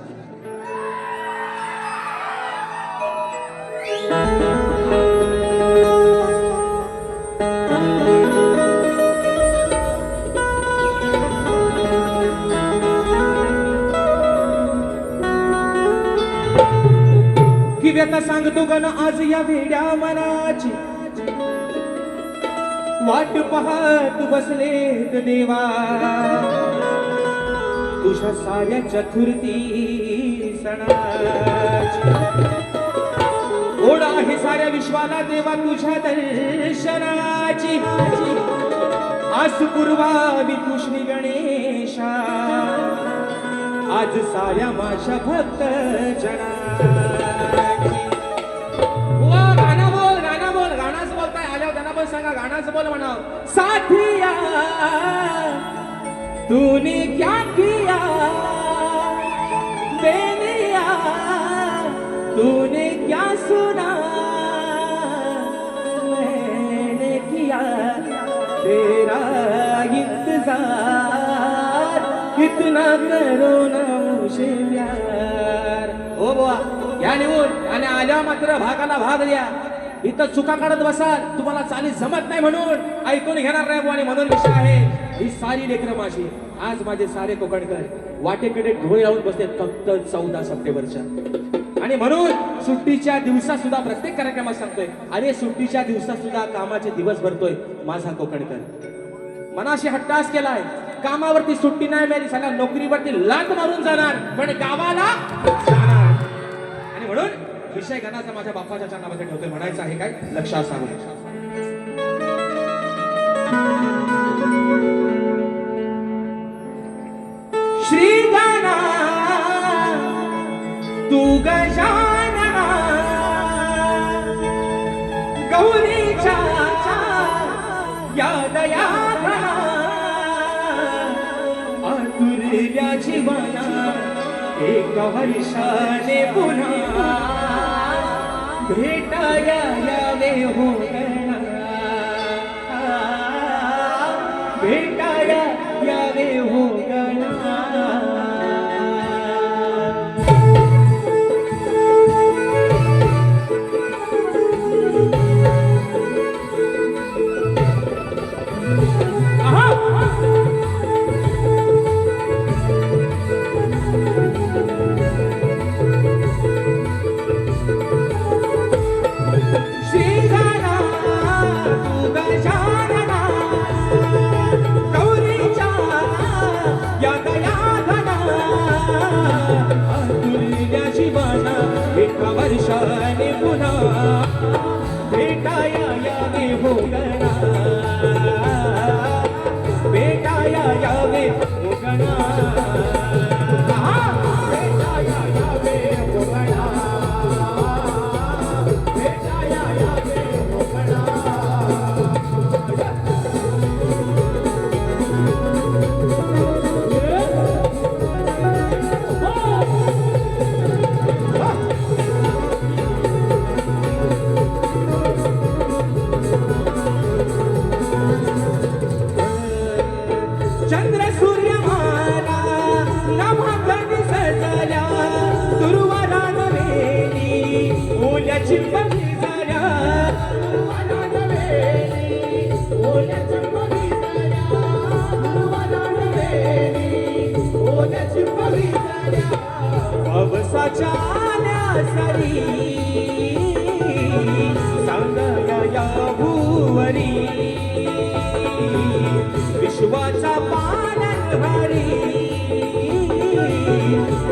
की व्यथा सांगतो गण आज या वेड्या मनाची, वाट पाहत बसलेत देवा तुझ्या साऱ्या चतुर्थी सणाची. ओढ आहे साऱ्या विश्वाला देवा तुझ्या दर्शनाची. आस पूर्वावी कृष्णी गणेशा आज साऱ्या माझ्या भक्त जनाची. गाणंच बोलताय आल्यावर त्यांना पण सांगा, गाणंच बोल म्हणाव. साथिया तूने क्या किया बेलिया, तूने क्या सुना मैंने किया तेरा इंतजार, कितना करो ना मुझे प्यार. ओ बुवा या निवून आणि आल्या मात्र भागाला भाग द्या. इथं चुका काढत बसाल, तुम्हाला चाली जमत नाही म्हणून ऐकून घेणार नाही. आणि म्हणून विषय आहे ही सारी लेकरं माझी, आज माझे सारे कोकणकर वाटेकडे ढोळे लावून बसले फक्त 14 सप्टेंबरच्या. आणि म्हणून सुट्टीच्या दिवसात सुद्धा प्रत्येक कार्यक्रमात सांगतोय, अरे सुट्टीच्या दिवसात सुद्धा कामाचे दिवस भरतोय माझा कोकणकर. मनाशी हट्टास केलाय, कामावरती सुट्टी नाही मिळाली, सगळ्या नोकरीवरती लाट मारून जाणार पण गावाला जाणार. आणि म्हणून विषय गाण्याचा माझ्या बाप्पाच्या चरणामध्ये ठेवतोय, म्हणायचं आहे काय लक्ष असावं. श्री गाना तू गजानना गौरीच्या या दया आतुरल्या जीवना एक वर्षाने पुन्हा भेटाया यावे हो गणा भेटाया यावे हो गणा श्रीगणा तू गजानना गौरीच्या या दया घना तुल्याची बाणा एका वर्षाने पुन्हा भेटाया यावे हो गणा भेटाया यावे हो गणा भेटाया यावे हो गणा भेटाया यावे हो गणा चंद्र सूर्य माला नभागण सजल्या दुर्वारा नवेली ओल्या चिंबी झाल्या दुर्वारा नवेली ओल्या चिंबी झाल्या दुर्वारा नवेली ओल्या चिंबी झाल्या पावसाच्या आल्या सरी सांगया या भुवरी विश्वाचा पालनहारी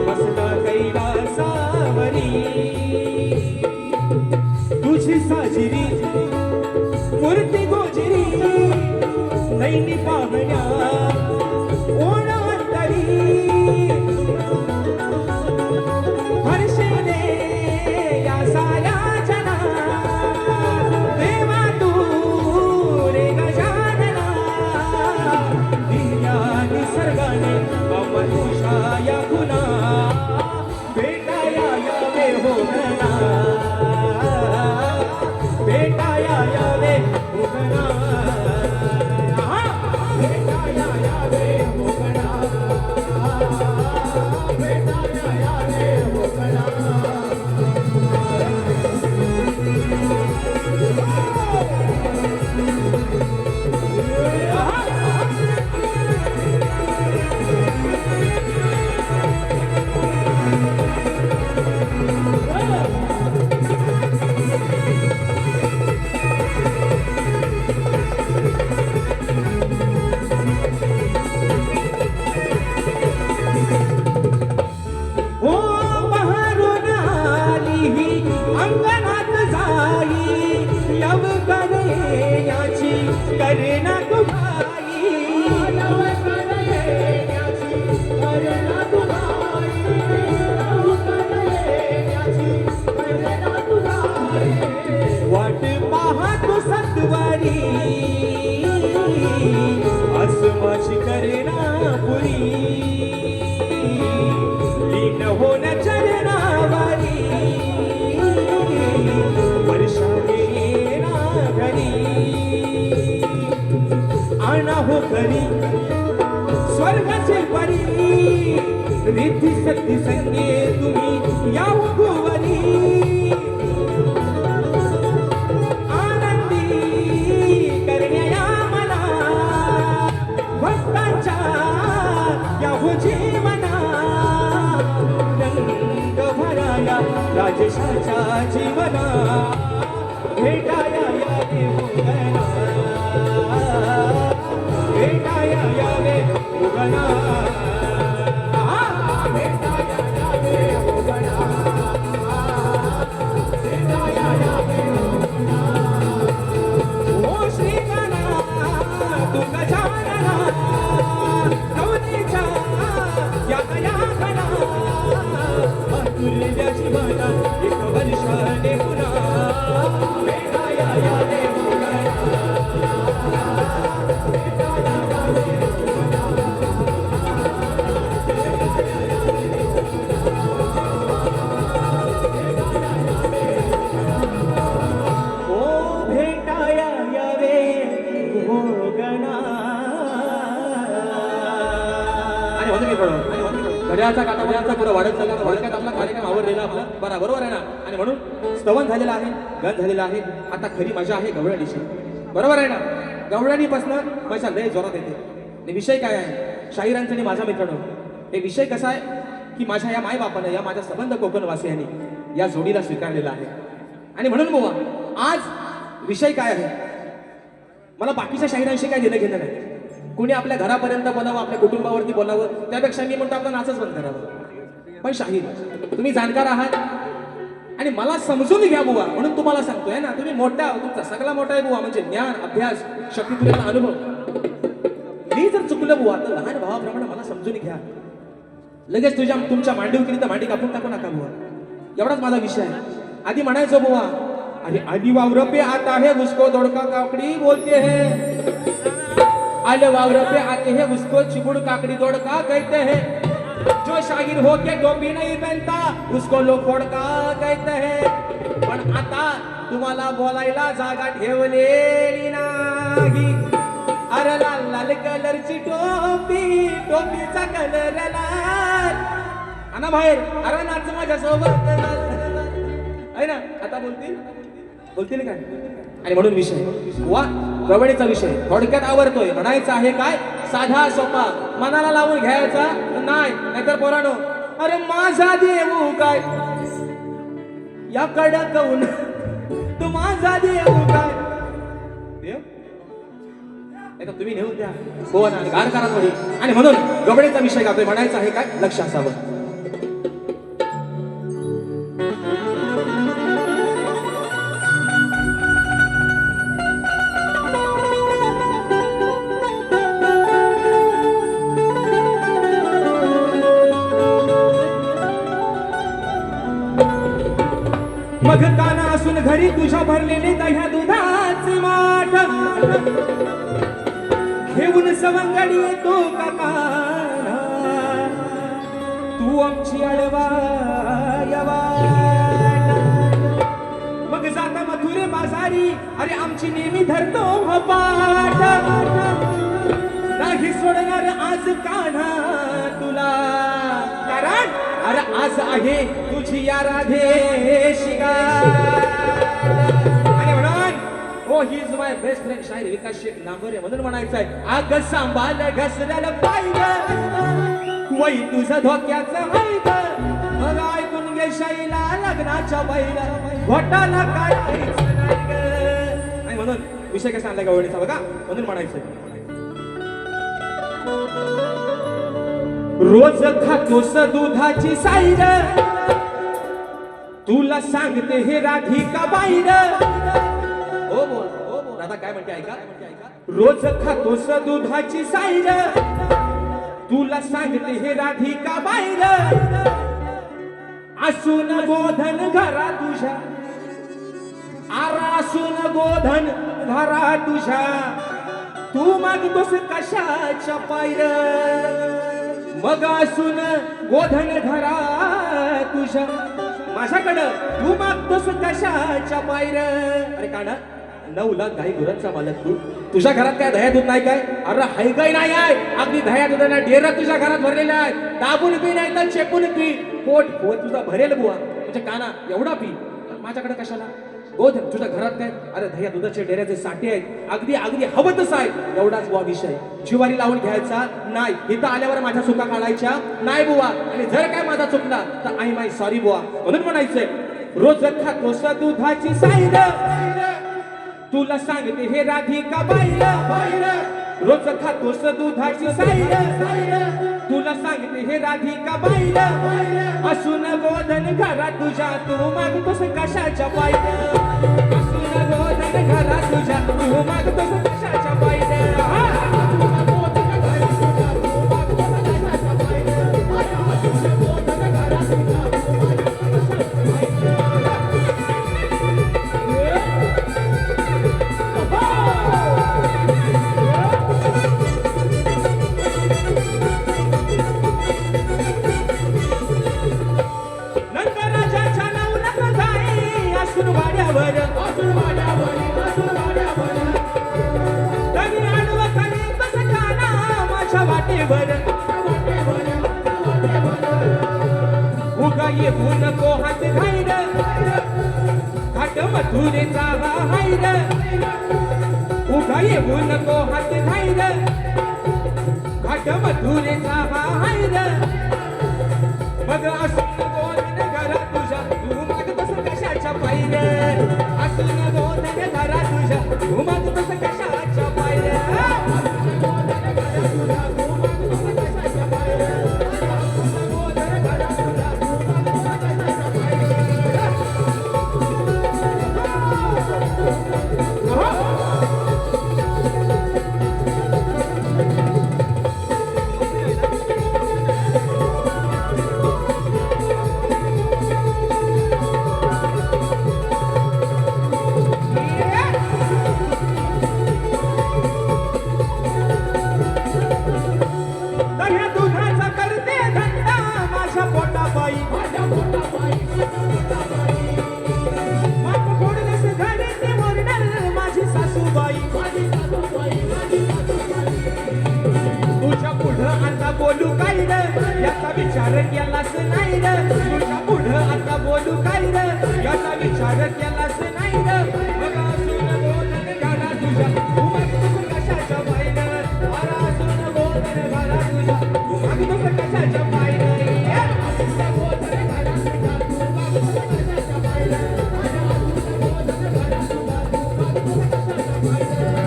बसला कैलासावरी तुझी साजिरी मूर्ती गोजिरी नैनी पाहण्या ओणांतरी हर्षेने या साया जना देवा तू रे गजानना दिल्या निसर्गाने अमनुषाया गुणा भेटाया यावे हो गणा भेटाया यावे हो गणा भेटाया यावे हो गणा भेटाया यावे हो गणा ओ बहरून आली ही अंगणात जाई यव याची करेना तुभाई यव याची करेना तुभाई यव याची करेना तुभाई वाट पाहतो सत्वारी असमाची करेना पुरी लीन होन चरणावारी वर्षावेना घरी आणा हो घरी स्वर्गाचे परी रिद्धी सत्ती संगे तुम्ही या भुवरी आनंदी करण्या मला भक्तांच्या या हो जीवना रंग भराया राजेशाच्या जीवना भेटाया यावे हो गणा भेटाया यावे हो गणा भेटाया यावे हो गणा भेटाया यावे हो गणा ओ श्री गणा तू गजानना गौरीच्या या दया घना तुल्याची बाणा एक वर्षाने पुन्हा भेटाया यावे हो गणा भेटाया यावे हो गणा वेळाचा काटा वेळाचा पुढे वाढत चालला थोडक्यात आपला कार्यक्रम आवडलेला आपला बरोबर आहे ना. आणि म्हणून स्तवन झालेलं आहे, गण झालेलं आहे. आता खरी मजा आहे गवळणीची, बरोबर आहे ना. गवळणीपासनं मजा लय जोरात येते. आणि विषय काय आहे शाहिरांचा आणि माझा मित्रांनो, हे विषय कसा आहे की माझ्या या मायबापानं या माझ्या संबंध कोकणवासियांनी या जोडीला स्वीकारलेला आहे. आणि म्हणून बुवा आज विषय काय आहे, मला बाकीच्या शाहिरांशी काय देणं घेणं नाही. कोणी आपल्या घरापर्यंत बोलावं, आपल्या कुटुंबावरती बोलावं, त्यापेक्षा मी म्हणतो आपलं नाचच बंद करावं. पण शाहीर तुम्ही जाणकार आहात आणि मला समजून घ्या बुवा, म्हणून तुम्हाला सांगतोय ना. तुम्ही मोठा, तुमचा सगळा मोठा आहे बुवा, म्हणजे ज्ञान, अभ्यास, शक्ती, तुला अनुभव. मी जर चुकलं बुवा तर लहान भावाप्रमाणे मला समजून घ्या. लगेच तुमच्या मांडीव केली तर मांडी कापून टाकू नका बुवा. एवढाच माझा विषय आहे. आधी म्हणायचो बुवा, अरे आधी वावर पे आता है उसको दौड़का काकड़ी बोलते हैं, आले वावर पे आते हैं उसको चिबुड़ काकड़ी दौड़का कहते हैं, जो शागिर हो के टोपी नहीं पहनता उसको लोग फोड़का कहते हैं. पण आता तुम्हाला बोलायला जागा ठेवलेली नाही. अरे लाल लाल कलरची टोपी, टोपीचा कलर लाल. आणा बाहेर, अरे नाच माझ्या सोबत आहे ना. आता बोलतील काय. आणि म्हणून विषय वा गवळीचा विषय थोडक्यात आवरतोय. म्हणायचं आहे काय साधा सोपा, मनाला लावून घ्यायचा नाही. नाहीतर पोरानो, अरे माझा देऊ काय या कडक ऊन, तू माझा देऊ काय देव, नाही तुम्ही नेऊन द्या कोण आणि गार करा थोडी. आणि म्हणून गवळीचा विषय गातोय. म्हणायचं आहे काय लक्ष असावं. मग काना असून घरी तुझ्या भरलेले दह्या दुधाचे माठ, घेऊन सवंगडी येतो काका तू आमची अडवा वाट. मग जाता मथुरे बाजारी, अरे आमची नेहमी धरतो हो पाठ. नाही सोडणार आज कान्हा तुला, कारण अरे आज आहे तुझी या राधे शिगार. आणि म्हणून हो he is my best friend शाहीर विकास शेख नांगोरे. म्हणून म्हणायचं आहे आग सांभाळ घसल्याला पाहिजे वै तुझं धोक्याचं हाय. मग ऐकून घे शाईला लग्नाच्या बाईला घोटाला काढायचं नाही ग. आणि म्हणून विषय कसा आणला गवळीचा बघा. म्हणून म्हणायचं रोज खातोस दुधाची साईर, तुला सांगते हे राधिका बाईर. हो बोल राधा काय म्हणते ऐका. रोज खातोस दुधाची साईर, तुला सांगते हे राधिका बाईर. असून गोधन घरा तुझ्या, आरासून गोधन घरा तुझ्या, तू मागतोस कशाच्या पायर. मग असून गोधन घरा तुझ्या, माझ्याकडं तू मागतोस कशाच्या पायर. अरे काना 9 लाख गाई गुरांचा मालक तू, तुझ्या घरात काय दह्या दूध नाही काय. अरे हाय काय नाही आहे, अगदी दह्या दुधाना डेरा तुझ्या घरात भरलेला आहे. दाबून पी नाही तर चेपून पी, पोट तुझा भरेल बुवा. म्हणजे काना एवढा पी, माझ्याकडे कशाला. गोधन तुझ्या घरात काय, अरे दह्या दुधाचे डेऱ्याचे साठे आहेत, अगदी अगदी हवं तसं आहे. एवढाच बुवा विषय, जिवारी लावून घ्यायचा नाही. इथं आल्यावर माझ्या चुका काढायच्या नाही बुवा. आणि जर काय माझा चुकला तर आई माय सॉरी बुवा. म्हणून म्हणायचंय रोज खातोस दुधाची साईर, तुला सांगते हे राधिका बाईर. रोज खातोस दुधाची साईर, तुला सांगते हे राधिका बाईर. असून गोधन घरा तुझ्या, तू मागतोस कशाच्या पायऱ्या. असून गोधन घरा तुझ्या, तू मागतोस कशाच्या पायऱ्या. येऊ नको हात घाईर घाट मथुरेचा हा हायर उगा येऊ नको हात घाईर घाट मथुरेचा हा हायर मग असून गोधन घरा तुझ्या तू माग बस कशाच्या पायर असून गोधन घरा तुझ्या तू माग बस कशाच्या पायर बोलू काय रे याचा विचार केलाच नाही रे तुझ्या पुढं आता बोलू काय रे याचा विचार केलाच नाही रे मग असून गोधन घरा तुझ्या तू मागतोस कशाच्या पायऱ्या अरे असून गोधन घरा तुझ्या तू मागतोस कशाच्या पायऱ्या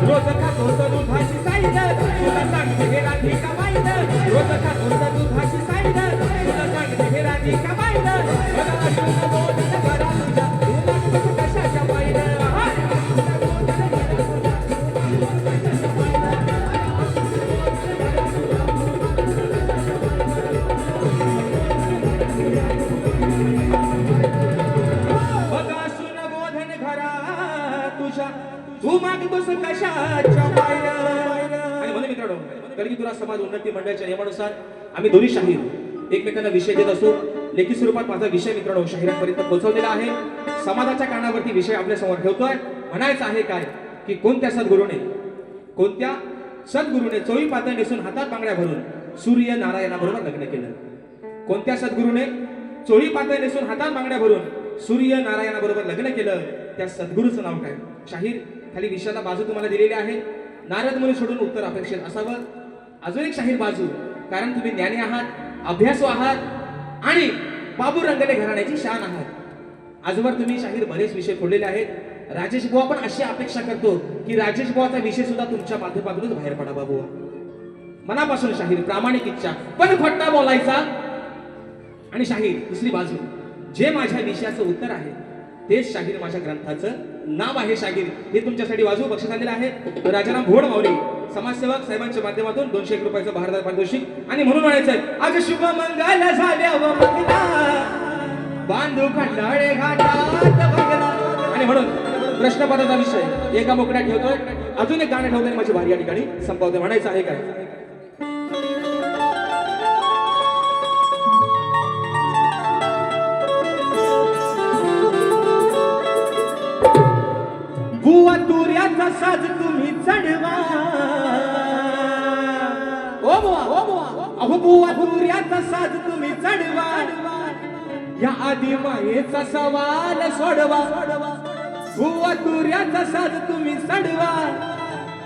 रोज खातो तर दुधाची साईड तुला सांगते हे राधी का माईन रोज खातो तर दुधाची साईड तुला सांगते हे राधी का माईन मला असून गोधन घरा तुझ्या तू मागतोस कशाच्या पायऱ्या तू मागतोस कशाच्या पायऱ्या आणि म्हणून मित्रांनो कलियुग समाज उन्नती मंडळाच्या नियमानुसार आम्ही दोन्ही शाहीर एकमेकांना विषय देत असतो लेखी स्वरूपात माझा विषय मित्रांनो शाहिरांपर्यंत पोहोचवलेला आहे समाजाच्या कारणावरती विषय आपल्या समोर ठेवतोय म्हणायचं आहे काय की कोणत्या सद्गुरूने चोळी पातळ नेसून हातात बांगड्या भरून सूर्य नारायणाबरोबर लग्न केलं कोणत्या सद्गुरूने चोळी पातळ नेसून हातात बांगड्या भरून सूर्य नारायणाबरोबर लग्न केलं त्या सद्गुरूचं नाव काय शाहीर खाली विषयाला बाजू तुम्हाला दिलेली आहे नारद मुनी सोडून उत्तर अपेक्षित असावं अजून एक शाहीर बाजू कारण तुम्ही ज्ञानी आहात अभ्यासू आहात आणि बाबू रंगले घराण्याची शान आहात आजवर तुम्ही शाहीर बरेच विषय फोडलेले आहेत राजेश बुवा पण अशी अपेक्षा करतो की राजेश बुवाचा विषय सुद्धा तुमच्या माध्यमातूनच बाहेर पडावा बुवा मनापासून शाहीर प्रामाणिक इच्छा पण खोटा बोलायचा आणि शाहीर दुसरी बाजू जे माझ्या विषयाचं उत्तर आहे तेच शाहीर माझ्या ग्रंथाचं नाव आहे शाहीर हे तुमच्यासाठी वाजवू बक्षीस आलेलं आहे राजाराम घोड माऊली समाजसेवक साहेबांच्या माध्यमातून 201 रुपयाचं भारदार पारितोषिक आणि म्हणून म्हणायचंय आज शुभ मंगल झाल्यावर बांधू खंडाळे घाटात बघला आणि म्हणून प्रश्नपत्राचा विषय एका मोकळ्यात ठेवतोय अजून एक गाणं ठेवतोय माझी भारी या ठिकाणी संपवतोय म्हणायचं आहे काय बुवा तुऱ्याचा साज तुम्ही चढवा ओ बुवा अहो बुवा तुऱ्याचा साज तुम्ही चढवा या आधी मायेचा सवाल सोडवा बुवा तुऱ्याचा साज तुम्ही चढवा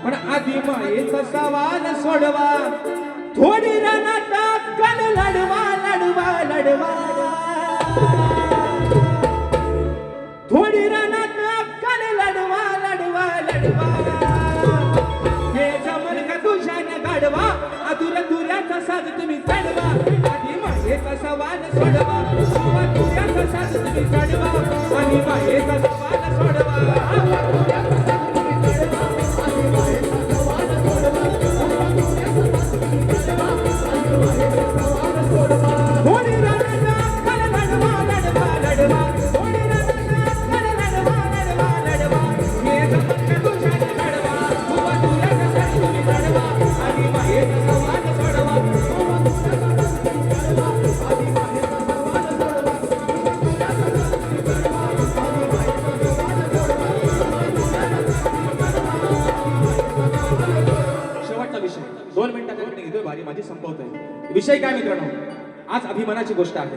पण आधी मायेचा सवाल सोडवा थोडी रणात कल लढवा लढवा लढवा थोडी रणात कल लढवा लढवा लढवा हे जमल का तुझ्याने गाडवा अधुर तुऱ्याचा साज तुम्ही चढवा आधी मायेचा सवाल सोडवा बुवा तुऱ्याचा साज तुम्ही चढवा आधी मायेचा सवाल सोडवा थोडी रणात कल लढवा लढवा लढवा थोडी रणात कल लढवा लढवा लढवा हे जमल का तुझ्याने गाडवा बुवा तुऱ्याचा साज तुम्ही चढवा आधी मायेचा सवाल सोडवा शेवटचा विषय 2 मिनिटात घेतोय भारी माझी संपवतोय विषय काय मित्रांनो आज अभिमानाची गोष्ट आहे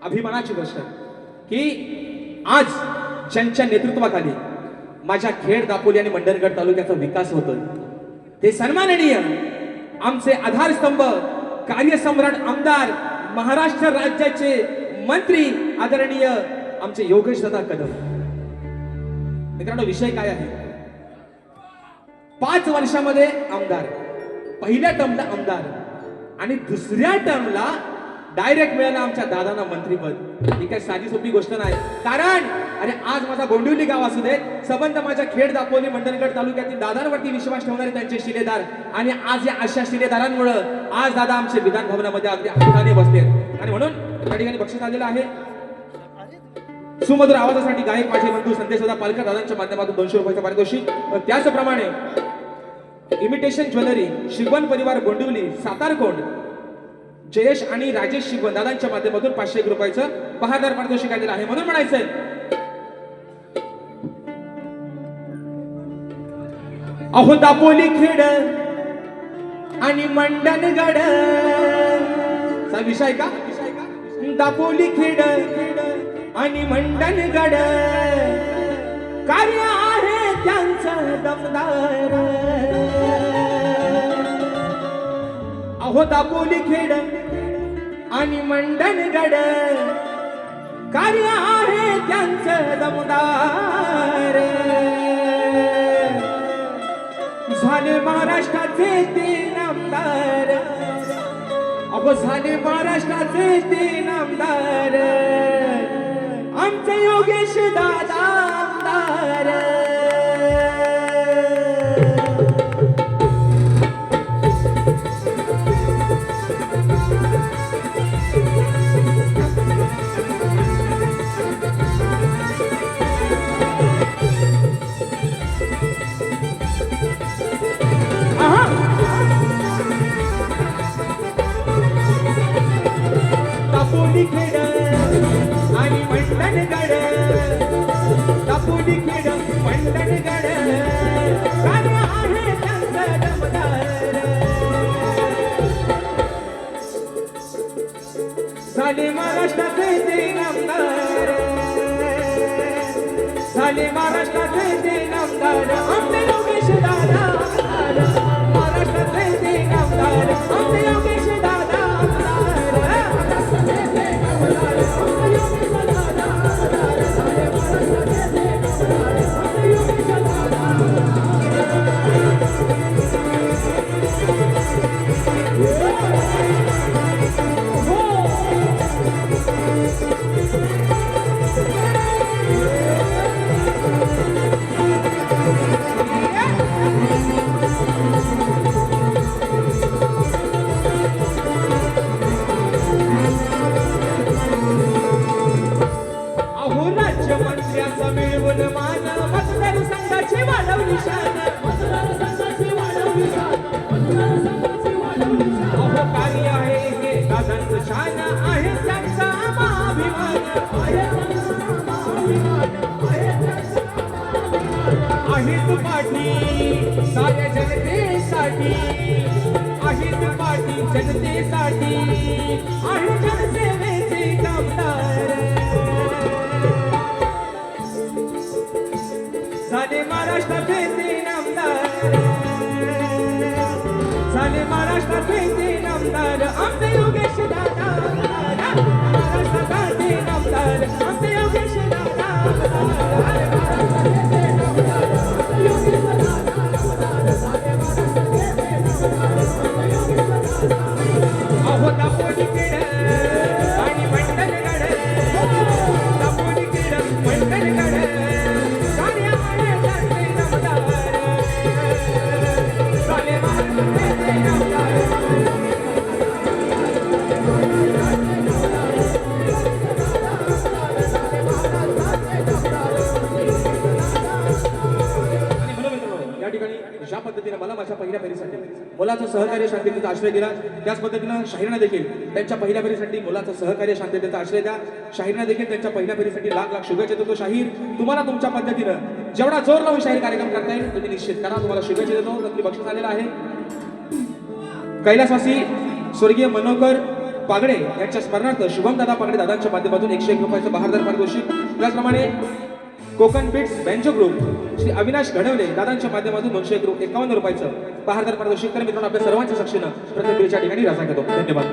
अभिमानाची गोष्ट की आज ज्यांच्या नेतृत्वाखाली माझ्या खेड, दापोली आणि मंडणगड तालुक्याचा विकास होतोय ते सन्माननीय आमचे आधारस्तंभ, कार्यसम्राट आमदार, महाराष्ट्र राज्याचे मंत्री आदरणीय आमचे योगेश दादा कदम. मित्रांनो, विषय काय आहे? 5 वर्षामध्ये आमदार, पहिल्या टर्मला आमदार आणि दुसऱ्या टर्मला डायरेक्ट मिळालं आमच्या दादांना मंत्रीपद. ही काही साधी सोपी गोष्ट नाही. कारण अरे आज माझा गोंदिवली गाव असू देत, संबंध माझ्या खेड, दापोली, मंडणगड तालुक्यातील दादांवरती विश्वास ठेवणारे त्यांचे शिलेदार, आणि आज या अशा शिलेदारांमुळे आज दादा आमचे विधान भवनामध्ये अगदी हक्काने बसले. आणि म्हणून त्या ठिकाणी बक्षीस आलेलं आहे. सुमधुर आवाजासाठी गायक माझे बंधू संदेश दादा पालकर दादांच्या माध्यमातून 200 रुपयाचं पारितोषिक. त्याचप्रमाणे इमिटेशन ज्वेलरी शिगवण परिवार गोंदिवली सातारकोंड जयेश आणि राजेश शिगवण दादांच्या माध्यमातून 501 रुपयाचं बहारदार पारितोषिक आलेलं आहे. म्हणून म्हणायचंय अहो दापोली खेड आणि मंडणगड चा विषय का? दापोली खेड आणि मंडणगड कार्य आहे त्यांचं दमदार. अहो दापोली खेड आणि मंडणगड कार्य आहे त्यांचं दमदार. झाले महाराष्ट्राचे ते नामदार. अहो झाले महाराष्ट्राचे ते नामदार. आमचे योगेश दादा आमदार. दापोली खेड आणि मंडणगड, दापोली खेड मंडणगड कार्य आहे त्यांचं दमदार. झाले महाराष्ट्राचे ते नामदार. झाले महाराष्ट्राचे ते नामदार. आमचे योगेश दादा आमदार. महाराष्ट्राचे ते नामदार. आमचे योगेश दादा आमदार. राज्यमंत्र्याचा मिळवून मान, मतदार संघाची वाढवली शान. अहो कार्य आहे हे दादांचं शान आहे त्यांचा अभिमान. आहेत पाठी साऱ्या जनतेसाठी, आहेत पाठी जनतेसाठी, आहे जनसेवेचे कामदार. झाले महाराष्ट्राचे ते नामदार. झाले महाराष्ट्राचे ते नामदार. आमचे योगेश दादा आमदार. महाराष्ट्राचे नामदार. आमचे योगेश दादा अहो दापोली खेड आणि मंडणगड, दापोली खेड मंडणगड कार्य आहे त्यांचे दमदार. झाले महाराष्ट्राचे ते नामदार. या ठिकाणी ज्या पद्धतीने मला माझ्या पहिल्या फेरीसाठी मुलाचं सहकार्य शांततेचा आश्रय दिला, त्याच पद्धतीनं शाहीरांना देखील त्यांच्या पहिल्या फेरीसाठी मुलाचं सहकार्य शांततेचा आश्रय द्या. शाहीरांना देखील त्यांच्या पहिल्या फेरीसाठी लाख लाख शुभेच्छा देतो. शाहीर तुम्हाला तुमच्या पद्धतीनं जेवढा जोर लावून शाहीर कार्यक्रम करता येईल तुम्ही निश्चित करा. तुम्हाला शुभेच्छा देतो. त्यातली बक्षीस आलेलं आहे कैलासवासी स्वर्गीय मनोहर पागडे यांच्या स्मरणार्थ शुभम दादा पागडे दादांच्या माध्यमातून 101 रुपयाचं बहारदार पारितोषिक. त्याचप्रमाणे Konkan bits banjo group Shri Avinash घडवले दादांच्या माध्यमातून 251 रुपयाचं बहारदार पारितोषिक. तर मित्रांनो आपल्या सर्वांच्या साक्षीनं प्रत्येक वेळच्या ठिकाणी रजा घेतो. धन्यवाद.